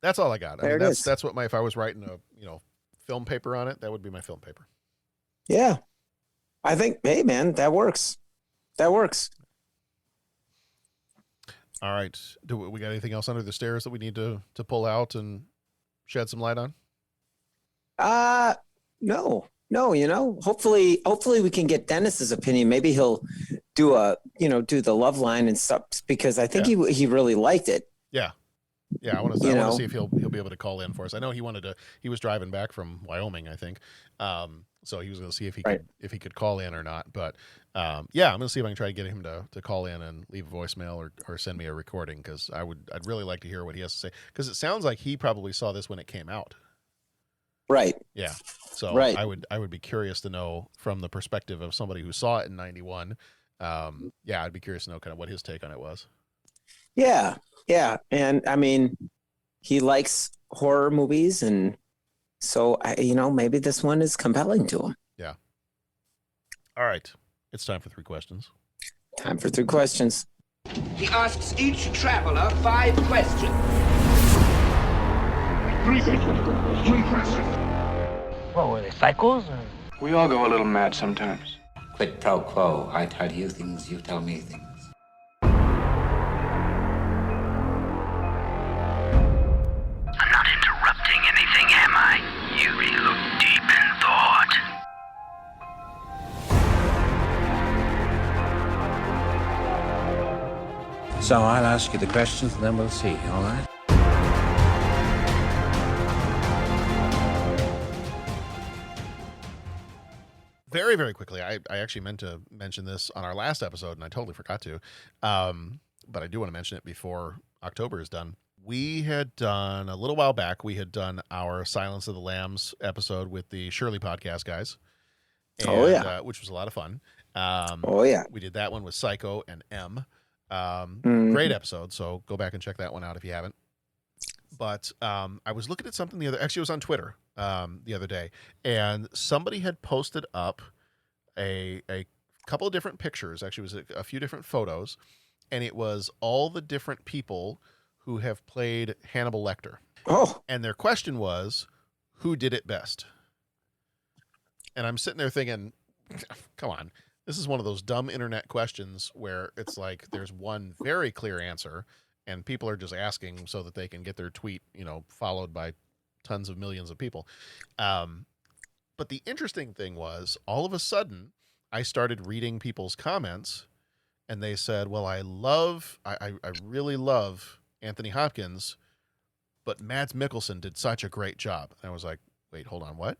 that's all I got. That's what if I was writing a, film paper on it, that would be my film paper. Yeah. I think, hey man, that works. That works. All right. Do we got anything else under the stairs that we need to pull out and shed some light on? No, hopefully we can get Dennis's opinion. Maybe he'll do do the love line and stuff, because I think he really liked it. Yeah. Yeah. I want to see if he'll be able to call in for us. I know he was driving back from Wyoming, I think. So he was going to see if he could call in or not. But I'm going to see if I can try to get him to call in and leave a voicemail or send me a recording, because I'd really like to hear what he has to say, because it sounds like he probably saw this when it came out. Right. Yeah. So I would be curious to know from the perspective of somebody who saw it in 91. I'd be curious to know kind of what his take on it was. Yeah. Yeah. And I mean, he likes horror movies, and so maybe this one is compelling to him. Yeah. All right. It's time for 3 questions. Time for 3 questions. He asks each traveler 5 questions. 3 questions. Well, were they psychos? Or? We all go a little mad sometimes. Quid pro quo. I tell you things, you tell me things. I'm not interrupting anything, am I? You look deep in thought. So I'll ask you the questions and then we'll see, all right? Very, very quickly, I actually meant to mention this on our last episode, and I totally forgot to. But I do want to mention it before October is done. We had done, a little while back, we had done our Silence of the Lambs episode with the Shirley podcast guys. And, which was a lot of fun. We did that one with Psycho and M. Great episode, so go back and check that one out if you haven't. But I was looking at something actually it was on Twitter the other day, and somebody had posted up a couple of different pictures. Actually, it was a few different photos, and it was all the different people who have played Hannibal Lecter. Oh. And their question was, who did it best? And I'm sitting there thinking, come on. This is one of those dumb internet questions where it's like there's one very clear answer, and people are just asking so that they can get their tweet, followed by tons of millions of people. But the interesting thing was, all of a sudden, I started reading people's comments, and they said, well, I really love Anthony Hopkins, but Mads Mikkelsen did such a great job. And I was like, wait, hold on, what?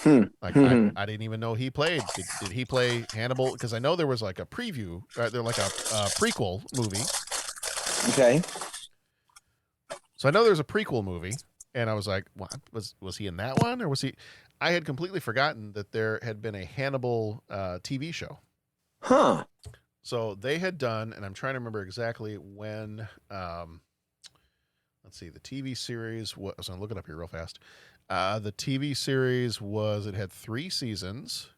I didn't even know he played. Did he play Hannibal? Because I know there was like a preview, they're like a prequel movie. Okay. So I know there's a prequel movie, and I was like, what? Was he in that one, or was he? I had completely forgotten that there had been a Hannibal TV show. Huh. So they had done, and I'm trying to remember exactly when. Let's see, the TV series was. I'm looking up here real fast. The TV series had 3 seasons,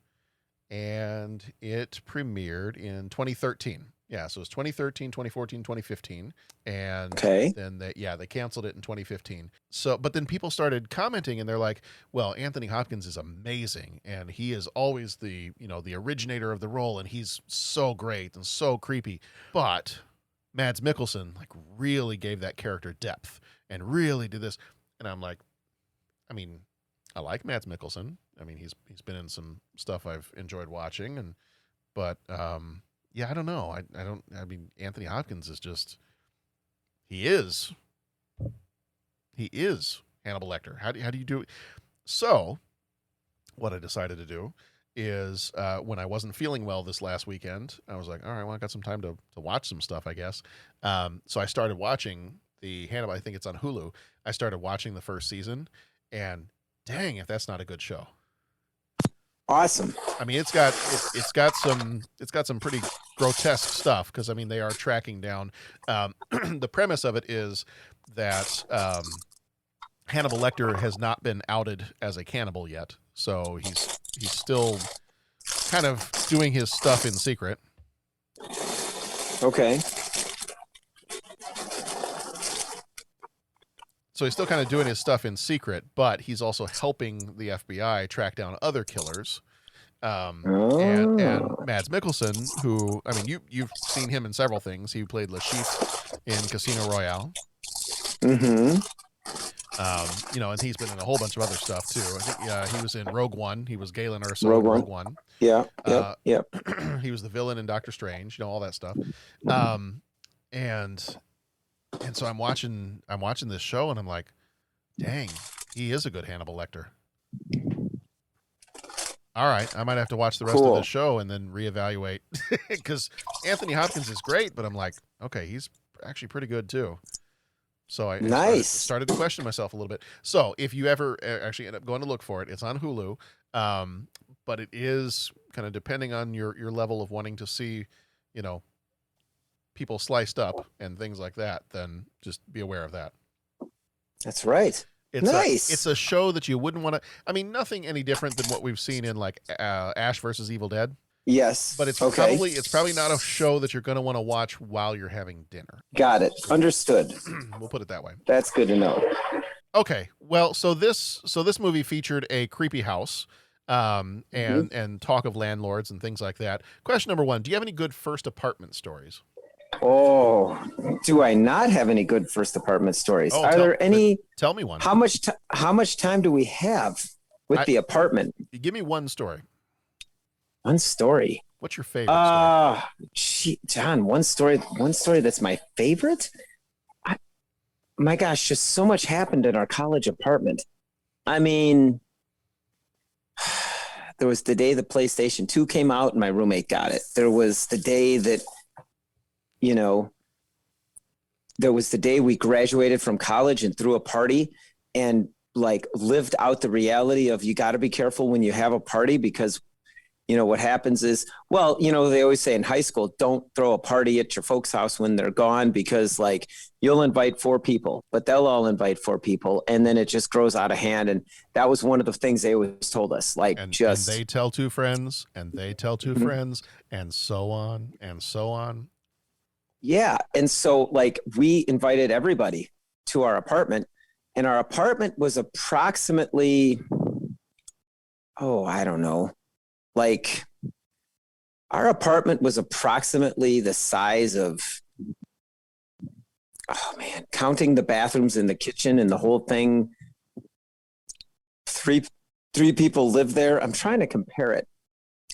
and it premiered in 2013. Yeah, so it was 2013, 2014, 2015. And then they canceled it in 2015. So, but then people started commenting, and they're like, well, Anthony Hopkins is amazing, and he is always the originator of the role, and he's so great and so creepy. But Mads Mikkelsen really gave that character depth and really did this. And I'm like, I like Mads Mikkelsen. I mean, he's been in some stuff I've enjoyed watching, but yeah, I don't know. I mean, Anthony Hopkins is just he is Hannibal Lecter. How do you do it? So, what I decided to do is when I wasn't feeling well this last weekend, I was like, all right, well, I got some time to watch some stuff, I guess. So I started watching the Hannibal. I think it's on Hulu. I started watching the first season, and dang, if that's not a good show. Awesome. I mean, it's got some pretty grotesque stuff because I mean they are tracking down. The premise of it is that Hannibal Lecter has not been outed as a cannibal yet, so he's still kind of doing his stuff in secret. Okay. So he's still kind of doing his stuff in secret, but he's also helping the FBI track down other killers. And Mads Mikkelsen, who, I mean, you've seen him in several things. He played Le Chiffre in Casino Royale. Mm-hmm. And he's been in a whole bunch of other stuff too. I think he was in Rogue One. He was Galen Erso Rogue in One. Rogue One. Yeah. Yep. He was the villain in Doctor Strange. All that stuff. And so I'm watching this show and I'm like, dang, he is a good Hannibal Lecter. All right, I might have to watch the rest of the show and then reevaluate because Anthony Hopkins is great, but I'm like, okay, he's actually pretty good too. So I started to question myself a little bit. So if you ever actually end up going to look for it, it's on Hulu, but it is kind of depending on your level of wanting to see, people sliced up and things like that, then just be aware of that. That's right. It's a show that you wouldn't want to. I mean, nothing any different than what we've seen in like Ash versus Evil Dead. Yes, but it's probably not a show that you're going to want to watch while you're having dinner. Got it. Understood. We'll put it that way. That's good to know. Okay. Well, so this movie featured a creepy house, and talk of landlords and things like that. Question number 1: do you have any good first apartment stories? Oh, do I not have any good first apartment stories? Are there any? Tell me one. How much time do we have with the apartment? Give me one story. One story. What's your favorite story? John, one story that's my favorite? My gosh, just so much happened in our college apartment. I mean, there was the day the PlayStation 2 came out and my roommate got it. There was the day that there was the day we graduated from college and threw a party and like lived out the reality of you got to be careful when you have a party because, what happens is, they always say in high school, don't throw a party at your folks' house when they're gone because like you'll invite 4 people, but they'll all invite 4 people. And then it just grows out of hand. And that was one of the things they always told us, and they tell 2 friends and they tell 2 friends and so on and so on. Yeah. And so like we invited everybody to our apartment and our apartment was approximately, I don't know. Like our apartment was approximately the size of, counting the bathrooms and the kitchen and the whole thing. 3 people lived there. I'm trying to compare it.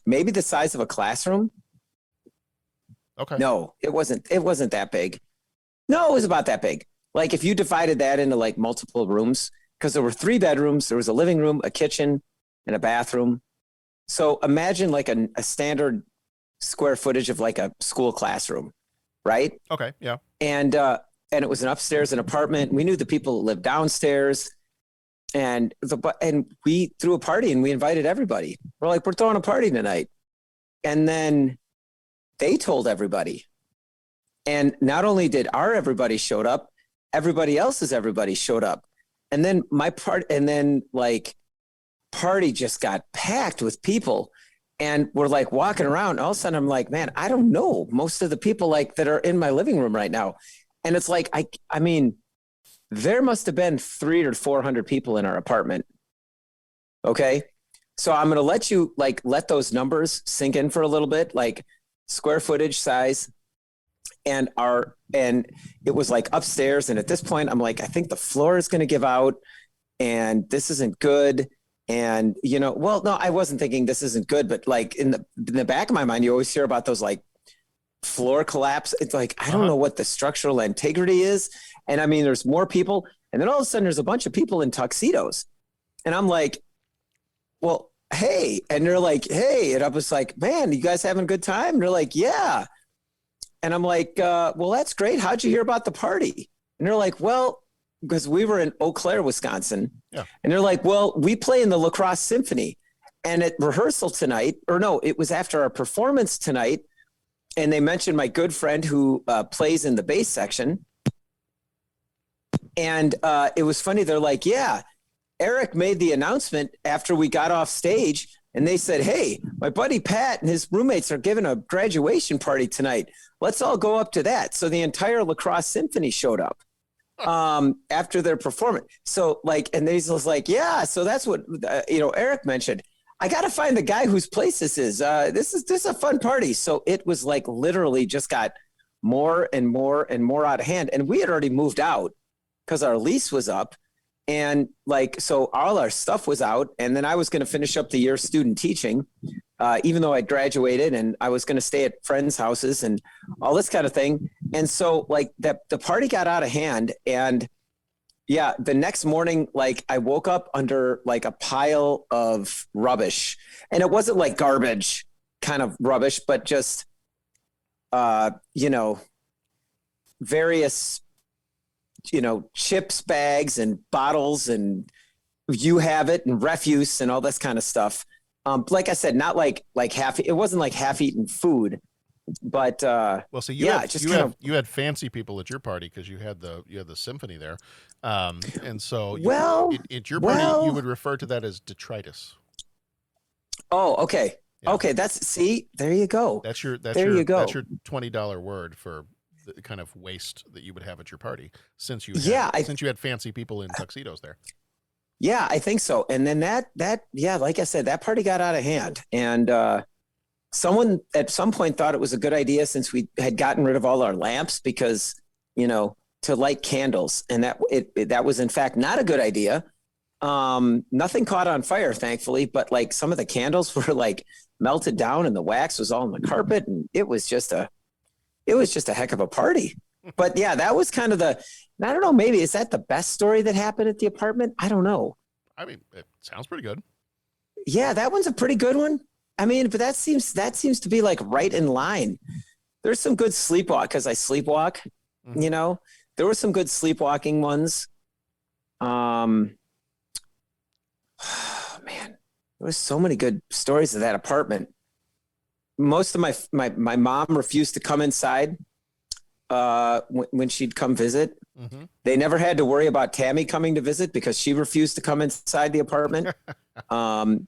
Maybe the size of a classroom. Okay. No, it wasn't that big. No, it was about that big. Like if you divided that into like multiple rooms, because there were 3 bedrooms, there was a living room, a kitchen, and a bathroom. So imagine like a standard square footage of like a school classroom, right? Okay, yeah. And it was an upstairs apartment. We knew the people that lived downstairs, and we threw a party and we invited everybody. We're like, we're throwing a party tonight, and then they told everybody. And not only did our everybody showed up, everybody else's everybody showed up. And then party just got packed with people. And we're like walking around. All of a sudden I'm like, man, I don't know most of the people like that are in my living room right now. And it's like, I mean, there must have been 300 or 400 people in our apartment. Okay. So I'm going to let you let those numbers sink in for a little bit, like square footage size. And it was like upstairs. And at this point I'm like, I think the floor is going to give out and this isn't good. And, well, no, I wasn't thinking this isn't good, but like in the back of my mind, you always hear about those like floor collapse. It's like, I don't know what the structural integrity is. And I mean, there's more people. And then all of a sudden there's a bunch of people in tuxedos. And I'm like, well, hey. And they're like, hey. And I was like, man, you guys having a good time? And they're like, yeah. And I'm like, well, that's great. How'd you hear about the party? And they're like, well, because we were in Eau Claire, Wisconsin. Yeah. And they're like, well, we play in the Lacrosse Symphony. And at rehearsal tonight, or no, it was after our performance tonight. And they mentioned my good friend who plays in the bass section. And it was funny. They're like, yeah, Eric made the announcement after we got off stage. And they said, hey, my buddy Pat and his roommates are giving a graduation party tonight. Let's all go up to that. So the entire Lacrosse Symphony showed up after their performance. So like, and they was like, yeah, so that's what, Eric mentioned. I got to find the guy whose place this is. This is a fun party. So it was like literally just got more and more and more out of hand. And we had already moved out because our lease was up. And like, so all our stuff was out, and then I was going to finish up the year student teaching, even though I graduated, and I was going to stay at friends' houses and all this kind of thing. And so like the party got out of hand, and yeah, the next morning, like I woke up under like a pile of rubbish, and it wasn't like garbage kind of rubbish, but just, various chips bags and bottles and you have it and refuse and all this kind of stuff. Like I said, not like it wasn't like half-eaten food, but well, so you had fancy people at your party because you had the symphony there, and so at your party you would refer to that as detritus. Oh, okay, yeah. Okay, there you go. That's your $20 word for the kind of waste that you would have at your party since you had fancy people in tuxedos there. Yeah, I think so. And then that like I said, that party got out of hand, and someone at some point thought it was a good idea, since we had gotten rid of all our lamps, because to light candles, and that was in fact not a good idea. Nothing caught on fire, thankfully, but like some of the candles were like melted down and the wax was all on the carpet, and it was just a heck of a party. But yeah, that was kind of I don't know, maybe is that the best story that happened at the apartment? I don't know. I mean, it sounds pretty good. Yeah, that one's a pretty good one. I mean, but that seems to be like right in line. There's some good sleepwalk, because I sleepwalk, there were some good sleepwalking ones. Man, there was so many good stories of that apartment. Most of my mom refused to come inside when she'd come visit. Mm-hmm. They never had to worry about Tammy coming to visit because she refused to come inside the apartment.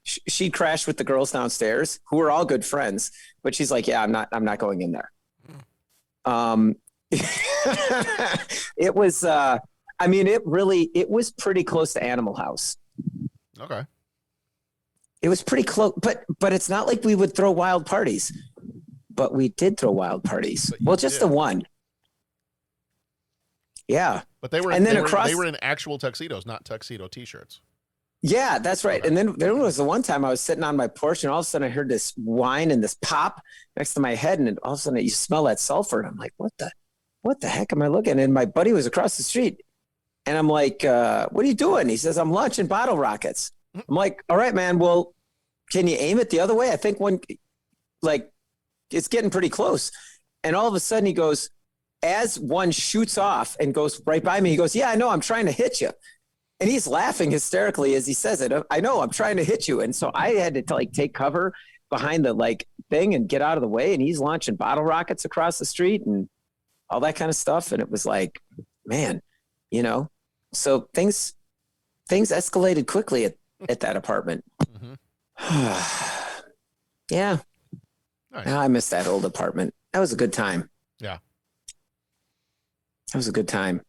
She crashed with the girls downstairs, who were all good friends, but she's like, yeah, I'm not going in there. It was, it was pretty close to Animal House. Okay. It was pretty close, but it's not like we would throw wild parties, but we did throw wild parties. Well, just the one. Yeah. But they were in actual tuxedos, not tuxedo t-shirts. Yeah, that's right. Okay. And then there was the one time I was sitting on my porch, and all of a sudden I heard this whine and this pop next to my head, and all of a sudden you smell that sulfur, and I'm like, what the heck am I looking? And my buddy was across the street, and I'm like, what are you doing? He says, I'm launching bottle rockets. I'm like, all right, man. Well, can you aim it the other way? I think it's getting pretty close. And all of a sudden he goes, as one shoots off and goes right by me, he goes, yeah, I know, I'm trying to hit you. And he's laughing hysterically as he says it. I know, I'm trying to hit you. And so I had to take cover behind the thing and get out of the way. And he's launching bottle rockets across the street and all that kind of stuff. And it was like, man, so things escalated quickly at that apartment. Mm-hmm. Yeah. Nice. I miss that old apartment. That was a good time. Yeah. That was a good time.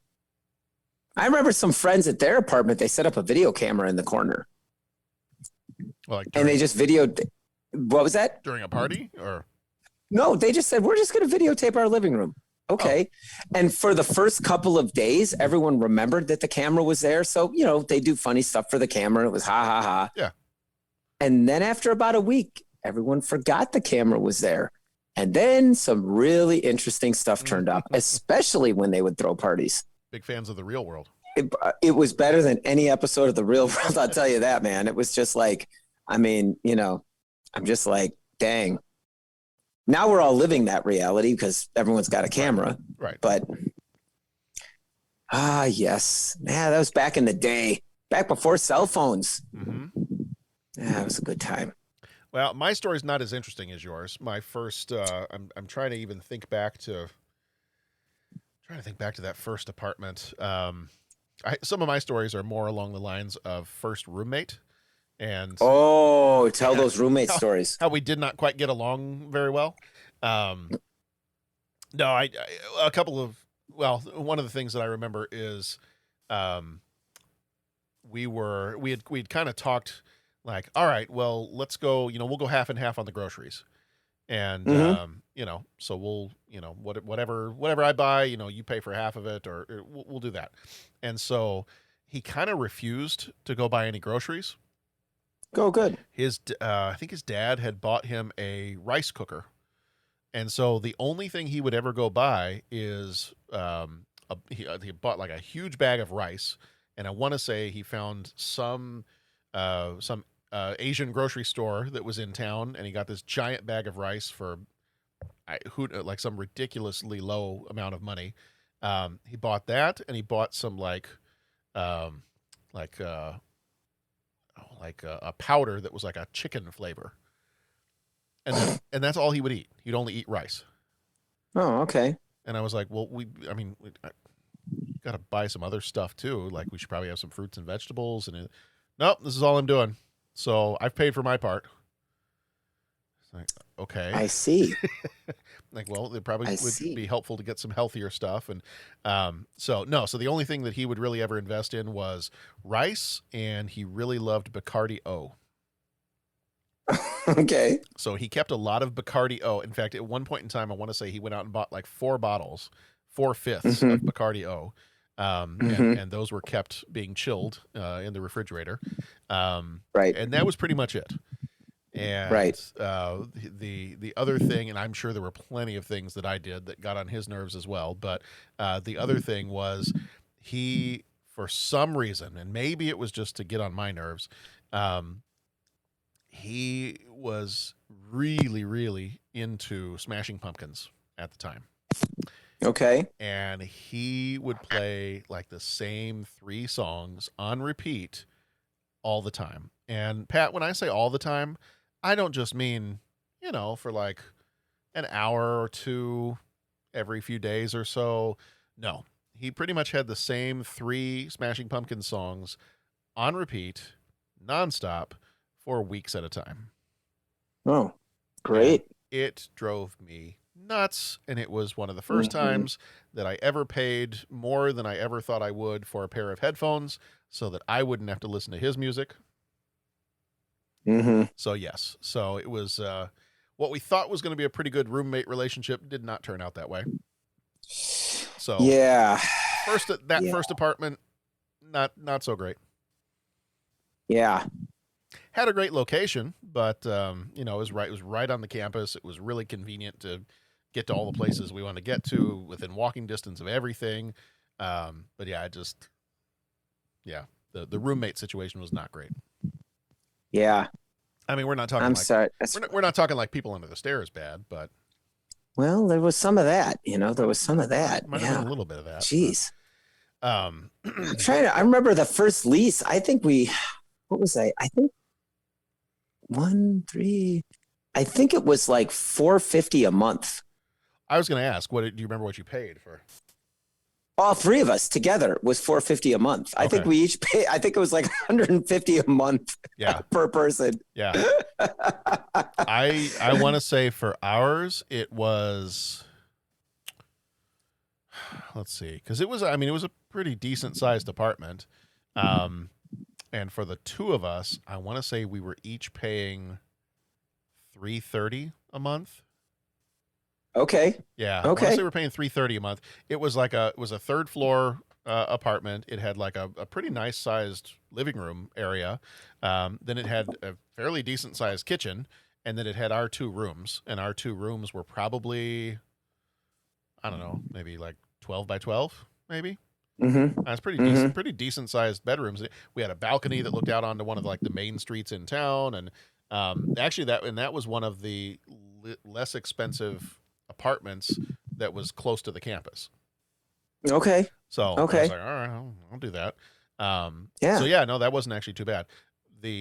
I remember some friends at their apartment, they set up a video camera in the corner. And they just videoed. What was that? During a party or? No, they just said, we're just going to videotape our living room. Okay. And for the first couple of days, everyone remembered that the camera was there. So, they do funny stuff for the camera. It was ha, ha, ha. Yeah. And then after about a week, everyone forgot the camera was there. And then some really interesting stuff turned up, especially when they would throw parties. Big fans of The Real World. It was better than any episode of The Real World. I'll tell you that, man. It was just like, I'm just like, dang. Now we're all living that reality because everyone's got a camera. Right. But, yes. Yeah, that was back in the day, back before cell phones. Mm-hmm. Yeah, it was a good time. Well, my story's not as interesting as yours. My first, I'm trying to even think back to that first apartment. Some of my stories are more along the lines of first roommate. And tell those roommate stories. How we did not quite get along very well. One of the things that I remember is, we'd kind of talked like, all right, well, let's go, we'll go half and half on the groceries. And, so we'll, whatever I buy, you pay for half of it, or we'll do that. And so he kind of refused to go buy any groceries. Go good. I think his dad had bought him a rice cooker. And so the only thing he would ever go buy is, he bought like a huge bag of rice. And I want to say he found some Asian grocery store that was in town, and he got this giant bag of rice for like some ridiculously low amount of money. He bought that, and he bought some a powder that was like a chicken flavor, and that's all he would eat. He'd only eat rice. Oh, okay. And I was like, well, I got to buy some other stuff too. Like we should probably have some fruits and vegetables. And nope, this is all I'm doing. So I've paid for my part. It's like, okay. I see. Like, well, it probably would be helpful to get some healthier stuff. And so the only thing that he would really ever invest in was rice, and he really loved Bacardi O. Okay. So he kept a lot of Bacardi O. In fact, at one point in time, I want to say he went out and bought like 4 bottles, 4/5 of Bacardi O. And those were kept being chilled in the refrigerator. Right. And that was pretty much it. And the other thing, and I'm sure there were plenty of things that I did that got on his nerves as well, but the other thing was he, for some reason, and maybe it was just to get on my nerves, he was really, really into Smashing Pumpkins at the time. Okay. And he would play like the same 3 songs on repeat all the time. And Pat, when I say all the time, I don't just mean, for like an hour or 2 every few days or so. No, he pretty much had the same 3 Smashing Pumpkins songs on repeat, nonstop, for weeks at a time. Oh, great. And it drove me nuts, and it was one of the first times that I ever paid more than I ever thought I would for a pair of headphones so that I wouldn't have to listen to his music. So yes, so it was what we thought was going to be a pretty good roommate relationship did not turn out that way. So yeah, first apartment, not so great. Yeah, had a great location, but it was right on the campus. It was really convenient to get to all the places we want to get to within walking distance of everything. But yeah, the roommate situation was not great. Yeah. I mean, we're not talking. We're not talking like people under the stairs bad, but. Well, there was some of that. There was some of that. Might have been a little bit of that. Jeez. I'm trying to. I remember the first lease. I think what was I think 1-3. I think it was like $450 a month. I was going to ask, do you remember what you paid for? All 3 of us together was $450 a month. Okay. I think we each paid. I think it was like $150 a month. Yeah. Per person. Yeah. I want to say for ours it was. Let's see, because it was a pretty decent sized apartment, and for the 2 of us, I want to say we were each paying $330 a month. Okay. Yeah. Okay. Honestly, we're paying $330 a month. It was a third floor apartment. It had like a pretty nice sized living room area. Then it had a fairly decent sized kitchen, and then it had our 2 rooms, and our 2 rooms were probably, I don't know, maybe like 12 by 12, maybe. Mm-hmm. That's pretty decent sized bedrooms. We had a balcony that looked out onto one of like the main streets in town, and actually that was one of the less expensive apartments that was close to the campus. Okay. So I was like, all right, I'll do that. Yeah. So yeah, no, that wasn't actually too bad.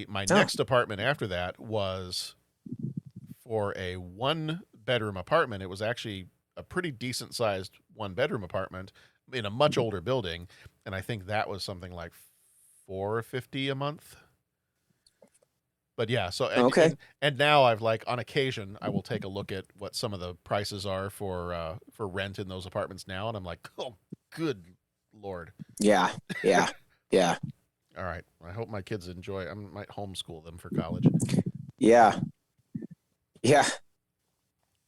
My next apartment after that was for a 1-bedroom apartment. It was actually a pretty decent sized 1-bedroom apartment in a much older building, and I think that was something like $450 a month. But yeah, so and now I've like on occasion I will take a look at what some of the prices are for rent in those apartments now, and I'm like, oh, good Lord. Yeah. Yeah. Yeah. All right. I hope my kids enjoy. I might homeschool them for college. Yeah. Yeah.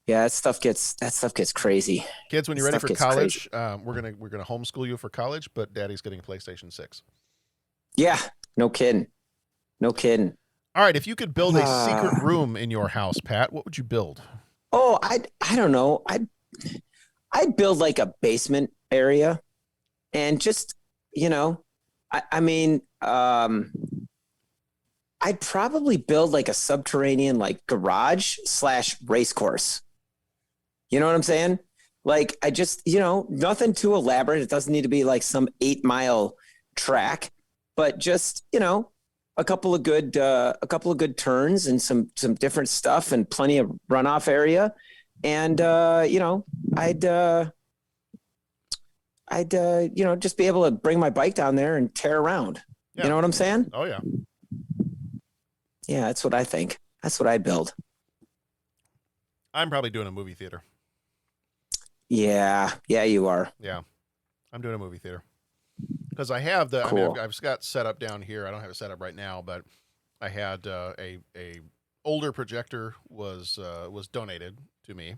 Yeah. That stuff gets crazy. Kids, when you're ready for college, we're gonna homeschool you for college, but Daddy's getting a PlayStation 6. Yeah. No kidding. No kidding. All right. If you could build a secret room in your house, Pat, what would you build? Oh, I don't know. I'd build like a basement area, and just, I mean, I'd probably build like a subterranean like garage / race course. You know what I'm saying? Like, I just, nothing too elaborate. It doesn't need to be like some 8-mile track, but just, a couple of good turns and some different stuff and plenty of runoff area. And, I'd just be able to bring my bike down there and tear around. Yeah. You know what I'm saying? Oh yeah. Yeah. That's what I think. That's what I build. I'm probably doing a movie theater. Yeah. Yeah, you are. Yeah. I'm doing a movie theater. Because I have cool. I mean, I've got set up down here. I don't have it set up right now, but I had a older projector was donated to me,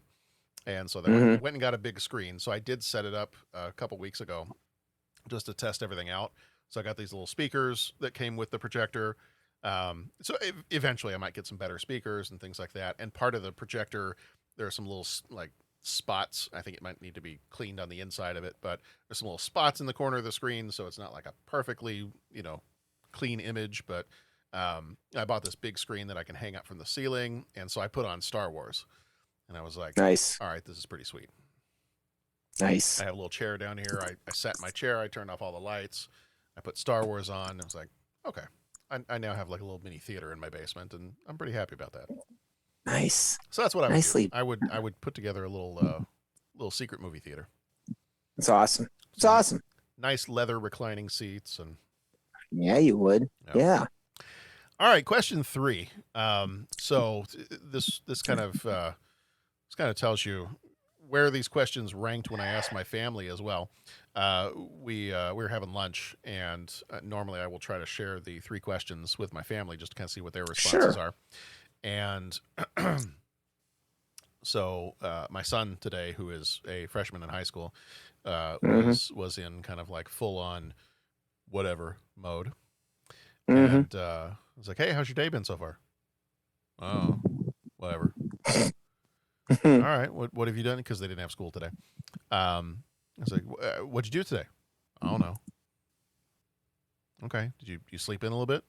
and so they went and got a big screen. So I did set it up a couple weeks ago, just to test everything out. So I got these little speakers that came with the projector. So eventually I might get some better speakers and things like that. And part of the projector, there are some little like spots. I think it might need to be cleaned on the inside of it, but there's some little spots in the corner of the screen, so it's not like a perfectly, clean image. But I bought this big screen that I can hang up from the ceiling, and so I put on Star Wars, and I was like, nice. All right, this is pretty sweet. Nice. I have a little chair down here. I sat in my chair. I turned off all the lights. I put Star Wars on. And I was like, okay, I now have like a little mini theater in my basement, and I'm pretty happy about that. Nice. So that's what I would do. I would put together a little secret movie theater. It's awesome. It's awesome. Nice leather reclining seats and. Yeah, you would. Yeah. All right, question 3. So this kind of tells you where these questions ranked when I asked my family as well. We were having lunch, and normally I will try to share the 3 questions with my family just to kind of see what their responses are. And so my son today, who is a freshman in high school, was in kind of like full on whatever mode. And I was like, hey, how's your day been so far? Oh, whatever. All right. What have you done? Because they didn't have school today. I was like, what'd you do today? I don't know. Okay. Did you sleep in a little bit?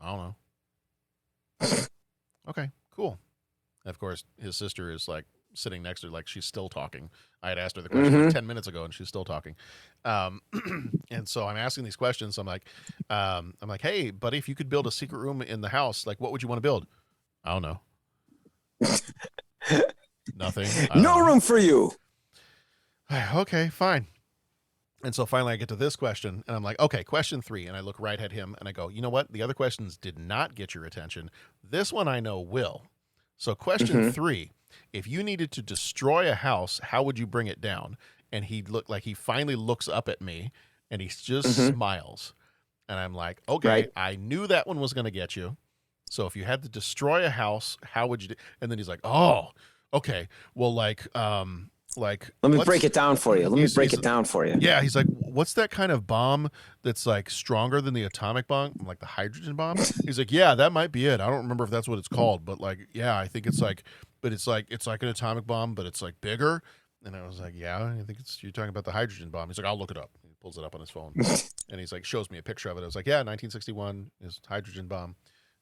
I don't know. Okay, cool. And of course, his sister is like sitting next to her, like she's still talking. I had asked her the question like 10 minutes ago, and she's still talking. And so I'm asking these questions. I'm like, hey, buddy, if you could build a secret room in the house, like, what would you want to build? I don't know. Nothing. No room for you. Okay, fine. And so finally I get to this question, and I'm like, okay, question 3. And I look right at him, and I go, you know what? The other questions did not get your attention. This one I know will. So question 3, if you needed to destroy a house, how would you bring it down? And he finally looks up at me, and he just smiles. And I'm like, okay, right. I knew that one was going to get you. So if you had to destroy a house, how would you do? And then he's like, oh, Okay. Well, let me break it down for you. Yeah, he's like, what's that kind of bomb that's like stronger than the atomic bomb? I'm like, the hydrogen bomb? He's like, yeah, that might be it. I don't remember if that's what it's called, but like, yeah, I think it's like, but it's like an atomic bomb, but it's like bigger. And I was like, yeah, I think you're talking about the hydrogen bomb. He's like, I'll look it up. He pulls it up on his phone. And he's like, shows me a picture of it. I was like, yeah, 1961 is hydrogen bomb.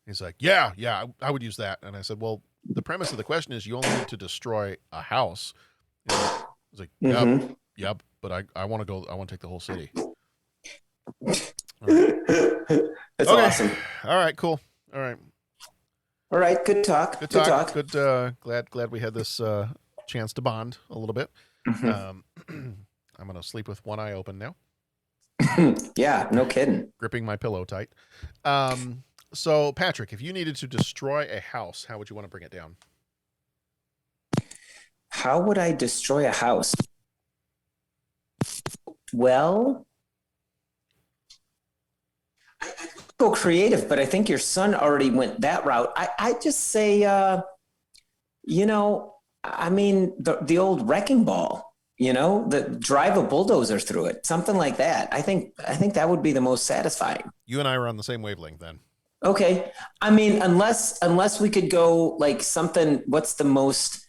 He's like, yeah, I would use that. And I said, well, the premise of the question is you only need to destroy a house. I was like, yep, but I want to take the whole city. That's awesome. All right, cool. All right, good talk. Good glad we had this chance to bond a little bit. I'm going to sleep with one eye open now. Yeah, no kidding. Gripping my pillow tight. So Patrick, if you needed to destroy a house, how would you want to bring it down? How would I destroy a house? Well, I go creative, but I think your son already went that route. I just say, I mean, the old wrecking ball, the drive a bulldozer through it, something like that. I think that would be the most satisfying. You and I are on the same wavelength then. Okay. I mean, unless we could go like something, what's the most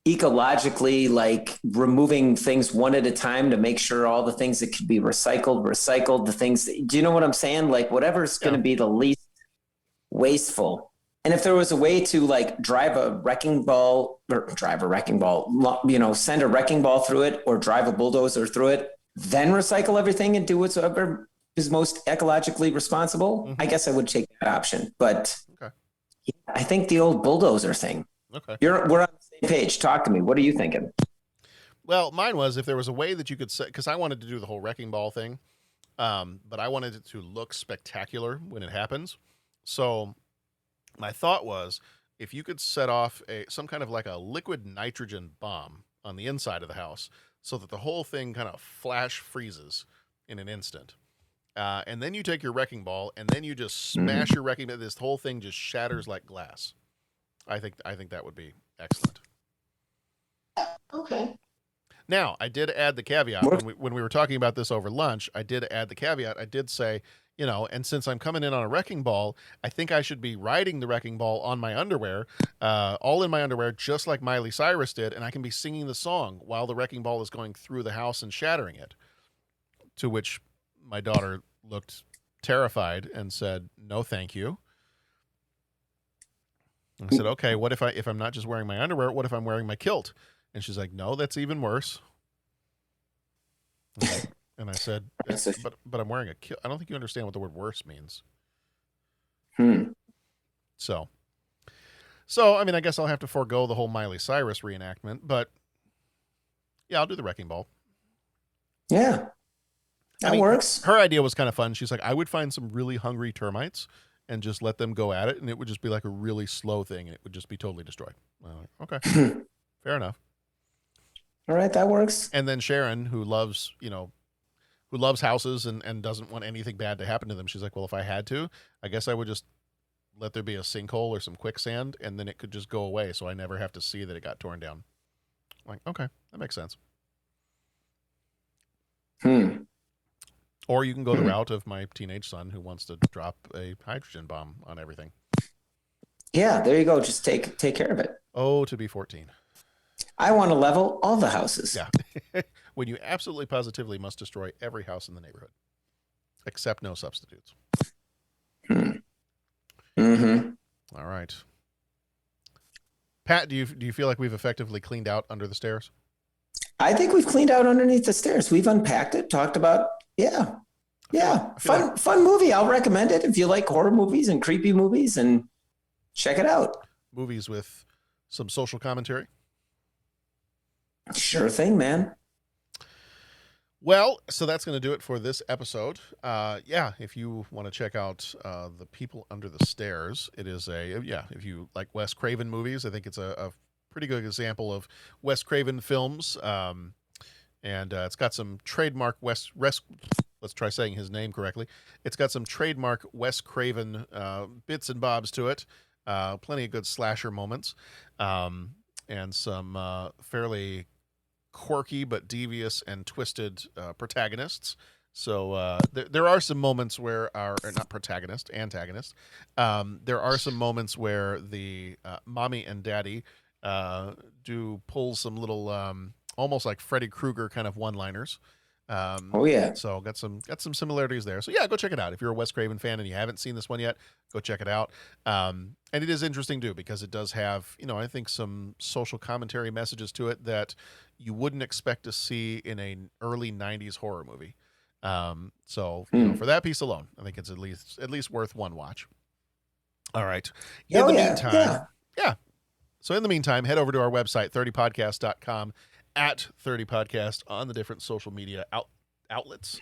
ecologically, like removing things one at a time to make sure all the things that could be recycled, the things that, do you know what I'm saying? Like whatever's going to be the least wasteful. And if there was a way to like send a wrecking ball through it or drive a bulldozer through it, then recycle everything and do whatever is most ecologically responsible, I guess I would take that option. But I think the old bulldozer thing. Okay. We're on the same page. Talk to me. What are you thinking? Well, mine was if there was a way that you could set, because I wanted to do the whole wrecking ball thing, but I wanted it to look spectacular when it happens. So my thought was if you could set off some kind of like a liquid nitrogen bomb on the inside of the house so that the whole thing kind of flash freezes in an instant. And then you take your wrecking ball and then you just smash your wrecking ball. This whole thing just shatters like glass. I think that would be excellent. Okay. Now, I did add the caveat when we were talking about this over lunch. I did add the caveat. I did say, and since I'm coming in on a wrecking ball, I think I should be riding the wrecking ball on my underwear, all in my underwear, just like Miley Cyrus did, and I can be singing the song while the wrecking ball is going through the house and shattering it. To which my daughter looked terrified and said, "No, thank you." And I said, "Okay, what if I'm not just wearing my underwear? What if I'm wearing my kilt?" And she's like, "No, that's even worse." And I said, "But I'm wearing a kilt. I don't think you understand what the word worse means." So I mean, I guess I'll have to forego the whole Miley Cyrus reenactment, but yeah, I'll do the wrecking ball. Yeah, that works. Her idea was kind of fun. She's like, I would find some really hungry termites and just let them go at it, and it would just be like a really slow thing, and it would just be totally destroyed. Okay, fair enough. All right, that works. And then Sharon, who loves houses and doesn't want anything bad to happen to them, she's like, well, if I had to, I guess I would just let there be a sinkhole or some quicksand, and then it could just go away, so I never have to see that it got torn down. I'm like, okay, that makes sense. Or you can go the route of my teenage son who wants to drop a hydrogen bomb on everything. Yeah, there you go. Just take care of it. Oh, to be 14. I want to level all the houses. Yeah. When you absolutely positively must destroy every house in the neighborhood, except no substitutes. All right. Pat, do you feel like we've effectively cleaned out under the stairs? I think we've cleaned out underneath the stairs. We've unpacked it, talked about, fun movie. I'll recommend it if you like horror movies and creepy movies, and check it out. Movies with some social commentary. Sure thing, man. Well, so that's going to do it for this episode. If you want to check out The People Under the Stairs, it is if you like Wes Craven movies, I think it's a pretty good example of Wes Craven films. And it's got some trademark let's try saying his name correctly. It's got some trademark Wes Craven bits and bobs to it. Plenty of good slasher moments. and some fairly quirky but devious and twisted protagonists. So there are some moments where not protagonist, antagonist. There are some moments where the mommy and daddy do pull some little almost like Freddy Krueger kind of one-liners. Oh yeah. So got some similarities there. So yeah, go check it out. If you're a Wes Craven fan and you haven't seen this one yet, go check it out. And it is interesting too, because it does have, I think some social commentary messages to it that you wouldn't expect to see in an early 90s horror movie. So for that piece alone, I think it's at least worth one watch. All right. In the meantime, So in the meantime, head over to our website, 30podcast.com, at 30podcast on the different social media outlets.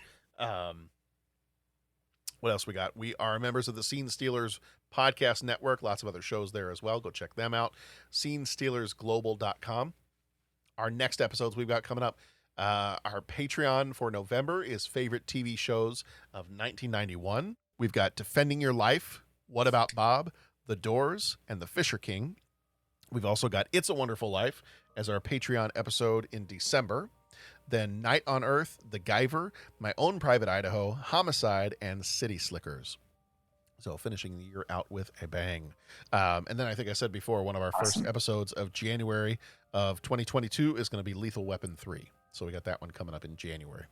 What else we got? We are members of the Scene Stealers podcast network. Lots of other shows there as well. Go check them out. SceneStealersGlobal.com. Our next episodes we've got coming up. Our Patreon for November is favorite TV shows of 1991. We've got Defending Your Life, What About Bob, The Doors, and The Fisher King. We've also got It's a Wonderful Life as our Patreon episode in December. Then Night on Earth, The Guyver, My Own Private Idaho, Homicide, and City Slickers. So finishing the year out with a bang. And then I think I said before, one of our first episodes of January of 2022 is going to be Lethal Weapon 3. So we got that one coming up in January.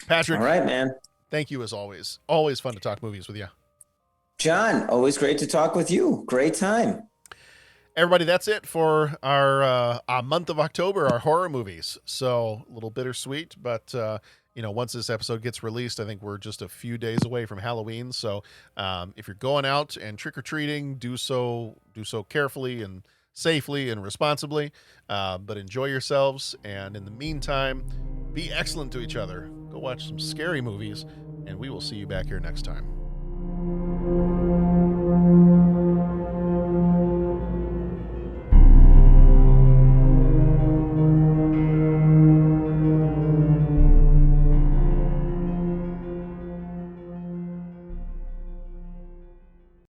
Patrick. All right, man. Thank you as always. Always fun to talk movies with you. John, always great to talk with you. Great time. Everybody, that's it for our month of October, our horror movies. So a little bittersweet, but once this episode gets released, I think we're just a few days away from Halloween. So if you're going out and trick-or-treating, do so carefully and safely and responsibly, but enjoy yourselves. And in the meantime, be excellent to each other. Go watch some scary movies, and we will see you back here next time.